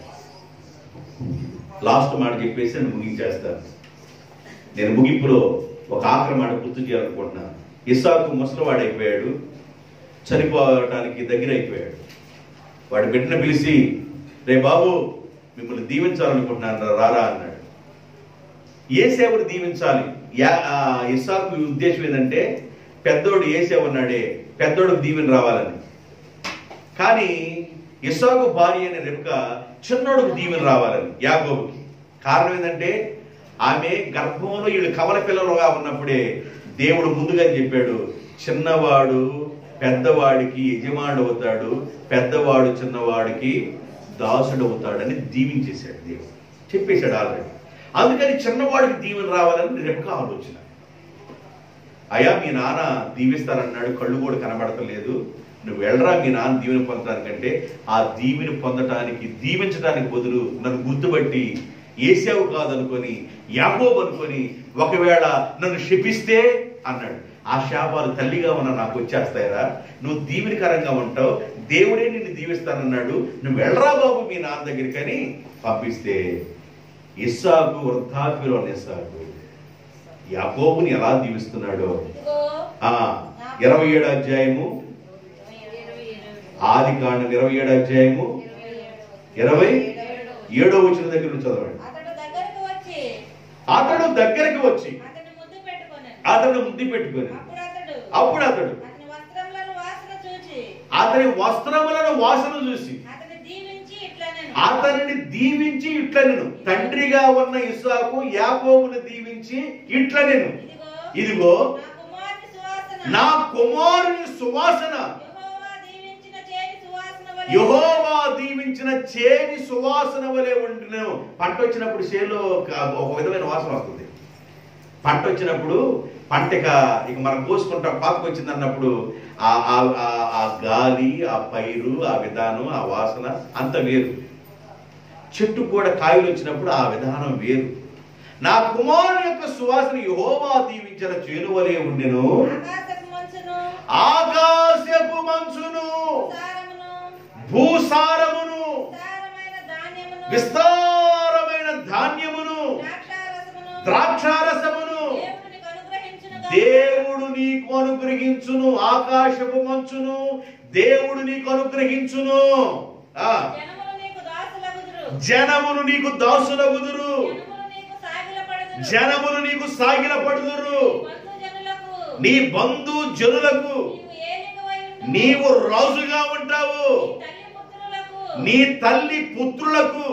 లాస్ట్ మాట చెప్పేసి నేను ముగించేస్తాను. నేను ముగింపులో ఒక ఆఖరి మాట గుర్తు చేయాలనుకుంటున్నాను. ఇస్సాకు ముసలివాడైపోయాడు, చనిపోవటానికి దగ్గర అయిపోయాడు. వాడి బిడ్డను పిలిచి, రే బాబు మిమ్మల్ని దీవించాలనుకుంటున్నాను రారా అన్నాడు. ఏసేవుని దీవించాలి. ఇస్సాకు ఉద్దేశం ఏంటంటే పెద్దోడు ఏసేవు అన్నాడే, పెద్దోడుకు దీవెన రావాలని. కానీ ఇస్సాకు భార్య అయిన రెబ్కా చిన్నోడుకు దీవెన రావాలని యాకోబుకి. కారణం ఏంటంటే ఆమె గర్భంలో వీళ్ళు కవల పిల్లలుగా ఉన్నప్పుడే దేవుడు ముందుగా చెప్పాడు, చిన్నవాడు పెద్దవాడికి యజమానుడు అవుతాడు, పెద్దవాడు చిన్నవాడికి దాసుడు అవుతాడని దీవించేశాడు. దేవుడు చెప్పేశాడు ఆల్రెడీ. అందుకని చిన్నవాడికి దీవెన రావాలని రెబ్కా ఆలోచన. అయ్యా మీ నాన్న దీవిస్తారన్నాడు, కళ్ళు కూడా కనబడతలేదు, నువ్వు వెళ్ళరా మీ నాన్న దీవెన పొందడానికంటే. ఆ దీవెన పొందటానికి, దీవించడానికి బదులు నన్ను గుర్తుపట్టి ఏసావు కాదనుకొని యాకోబు అనుకొని ఒకవేళ నన్ను శపిస్తే అన్నాడు. ఆ శాపాలు తల్లిగా ఉన్న నాకు వచ్చేస్తాయిరా, నువ్వు దీవెనకరంగా ఉంటావు, దేవుడే నిన్ను దీవిస్తానన్నాడు, నువ్వు వెళ్ళరా బాబు మీ నాన్న దగ్గరికి అని పంపిస్తే ఇస్సాకు వృద్ధాప్యలో ఇస్సాకు యాకోబుని ఎలా దీవిస్తున్నాడో 27వ అధ్యాయము ఆదికాండం 27వ అధ్యాయము 27వ వచనం దగ్గర నుంచి చదవండి. అతడు దగ్గరికి వచ్చి అతడు ముద్దు పెట్టుకొని అప్పుడు అతడు అతని వస్త్రములను వాసన చూసి అతనిని దీవించి ఇట్లా నేను తండ్రిగా ఉన్న ఇస్సాకు యాకోబును దీవించి ఇట్లా నేను, ఇదిగో నా కుమారుని సువాసన, యెహోవా దీవించిన చేని సువాసన వలె ఉండిను. పంట వచ్చినప్పుడు చేలో ఒక విధమైన వాసన వస్తుంది. పంట వచ్చినప్పుడు పంట ఇక మనం కోసుకుంటాం, పాపకు వచ్చింది అన్నప్పుడు ఆ గాలి, ఆ పైరు, ఆ విధానం, ఆ వాసన అంత వేరు. చెట్టు కూడా కాయలు వచ్చినప్పుడు ఆ విధానం వేరు. నా కుమారుని యొక్క సువాసన యెహోవా దీవించిన చేను వలె ఉండెను. ఆకాశపు మంచును, భూసారమును, విస్తారమైన ధాన్యమును, ద్రాక్షారసమును దేవుడు నీకు అనుగ్రహించును. ఆకాశపు మంచును దేవుడు నీకు అనుగ్రహించును. జనములు నీకు దాసులగుదురు, జనములు నీకు సాగిలపడుదురు. నీ బంధు జనులకు నీవు రాజుగా ఉంటావు. నీ తల్లి పుత్రులకు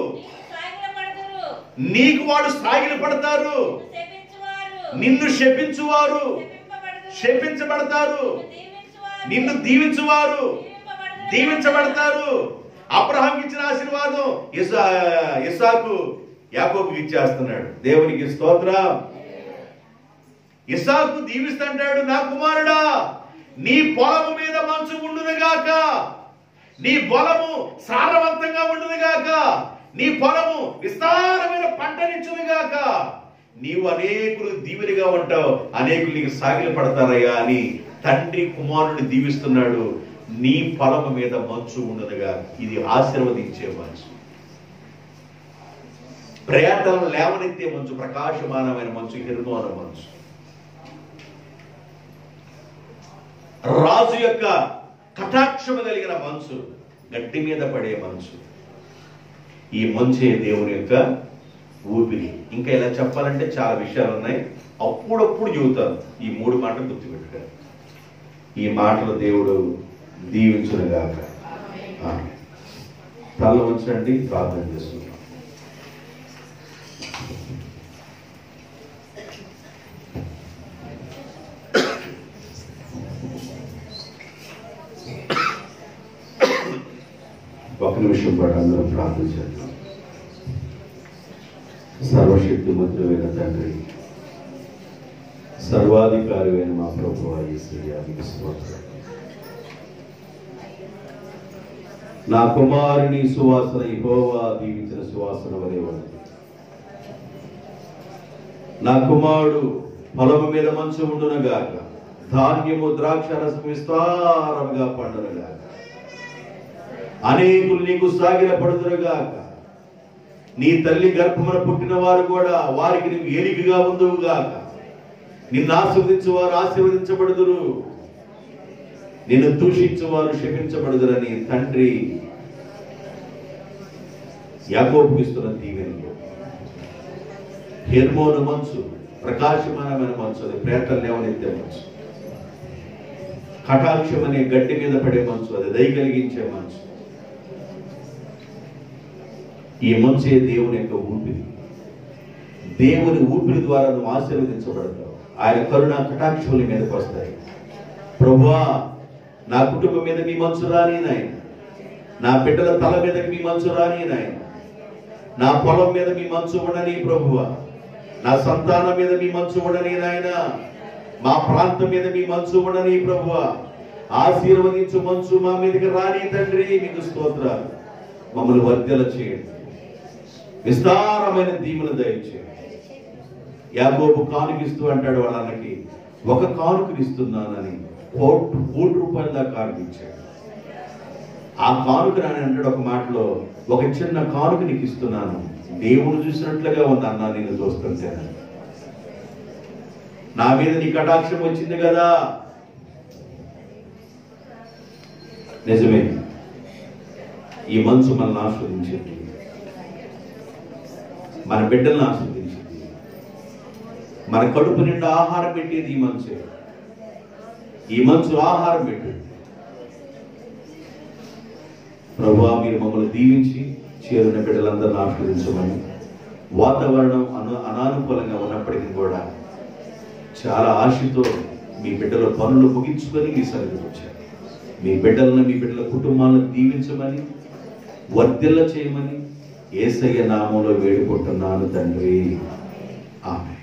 నీకు వాడు సాగిలపడతారు. నిన్ను శపించువారు శపించబడతారు, నిన్ను దీవించువారు దీవించబడతారు. అబ్రహాం ఇచ్చిన ఆశీర్వాదం ఇస్సాకు యాకోబుకి ఇచ్చేస్తున్నాడు. దేవునికి స్తోత్రం. ఇస్సాకు దీవిస్తాడు, నా కుమారుడా నీ పొలము మీద మంచు ఉండునుగాక, నీ పొలము సారవంతంగా ఉండునుగాక, నీ పొలము విస్తారమైన పంటనిచ్చునుగాక, నీవు అనేకులు దీవెనగా ఉంటావు, అనేకులు నీకు సాగిలు పడతారయ్యా అని తండ్రి కుమారుడిని దీవిస్తున్నాడు. నీ పొలము మీద మంచు ఉండునుగా. ఇది ఆశీర్వదించే మంచు, ప్రయాతలను లేవనెత్తే మంచు, ప్రకాశమానమైన మంచు, హిర్మోన మంచు, రాజు యొక్క కటాక్షము కలిగిన మంచు, గడ్డి మీద పడే మంచు. ఈ మంచే దేవుని యొక్క ఊపిరి. ఇంకా ఇలా చెప్పాలంటే చాలా విషయాలు ఉన్నాయి, అప్పుడప్పుడు చెబుతాను. ఈ 3 మాటలు గుర్తుపెట్టుకోండి. ఈ మాటలు దేవుడు దీవించునుగాక. తల ఉంచండి, ప్రార్థన చేస్తున్నాం. ఒక నిమిషం పాటు అందరం ప్రార్థన చేద్దాం. సర్వశక్తిమంతుడైన తండ్రి, సర్వాధికారి అయిన మా ప్రభువా యేసయ్యా, నీకు స్తోత్రం. నా కుమారుని సువాసన యెహోవా దీవించిన సువాసన వలె ఉంది. నా కుమారుడు పొలము మీద మంచు ఉండునగాక, ధాన్యము ద్రాక్షరసం విస్తారముగా పండునగాక, అనేకులు నీకు సాగిల పడుదురుగాక, నీ తల్లి గర్భమున పుట్టిన వారు కూడా వారికి నీవు ఏలికగా ఉందువుగాక, నిన్ను ఆశీర్వదించువారు ఆశీర్వదించబడుదురు, నిన్ను దూషించువారు క్షమించబడుదురని తండ్రి యాకోబుకు ఇస్తున్న దీవెనలు. హెర్మోను మంచు ప్రకాశమానమైన మంచు, అది ప్రేతలు లేవనెత్తే మంచు. కటాక్షం అనే గడ్డి మీద పడే మంచు, అది దయ కలిగించే మంచు. ఈ మంచే దేవుని యొక్క ఊపిరి. దేవుని ఊపిరి ద్వారా నువ్వు ఆశీర్వదించబడతావు. ఆయన కరుణ కటాక్షముల మీదకి వస్తాయి. ప్రభువా, నా కుటుంబం మీద మీ మంచు రాని నాయన, నా బిడ్డల తల మీదకి మీ మంచు రాని నాయన, నా పొలం మీద మీ మంచు ఉండని ప్రభువా, నా సంతానం మీద మీ మంచు ఉండని నాయన, మా ప్రాంతం మీద మీ మంచు ఉండని ప్రభువా, ఆశీర్వదించు మంచు మా మీదకి రాని తండ్రి. మీకు స్తోత్రాలు. మమ్మల్ని వర్ధల చేయండి, విస్తారమైన దీవెన దయచేయండి. యాకోబు కానుకిస్తూ అంటాడు వాళ్ళ అన్నకి, ఒక కానుకనిస్తున్నానని కోటి రూపాయల దాకా కానుకిచ్చాడు. ఆ కానుక అని అంటాడు ఒక మాటలో, ఒక చిన్న కానుక నీకు ఇస్తున్నాను, దేవుడు చూసినట్లుగా ఉంది అన్నా నేను చూస్తుంటే. నా మీద నీ కటాక్షం వచ్చింది కదా. నిజమే, ఈ మనసు మనల్ని ఆస్వాదించింది, మన బిడ్డలను ఆస్వాదించింది, మన కడుపు నిండా ఆహారం పెట్టేది ఈ మనసే. ఈ మనసు ఆహారం పెట్టింది. ప్రభువా, మీరు మమ్మల్ని దీవించి చేరిన బిడ్డలందరిని ఆస్వాదించమని. వాతావరణం అనానుకూలంగా ఉన్నప్పటికీ కూడా చాలా ఆశతో మీ బిడ్డల పనులు ముగించుకొని మీ సన్నిధికి వచ్చారు. మీ బిడ్డలను, మీ బిడ్డల కుటుంబాలను దీవించమని, వర్ధిల్ల చేయమని యేసయ్య నామములో వేడుకుంటున్నాను తండ్రి. ఆమేన్.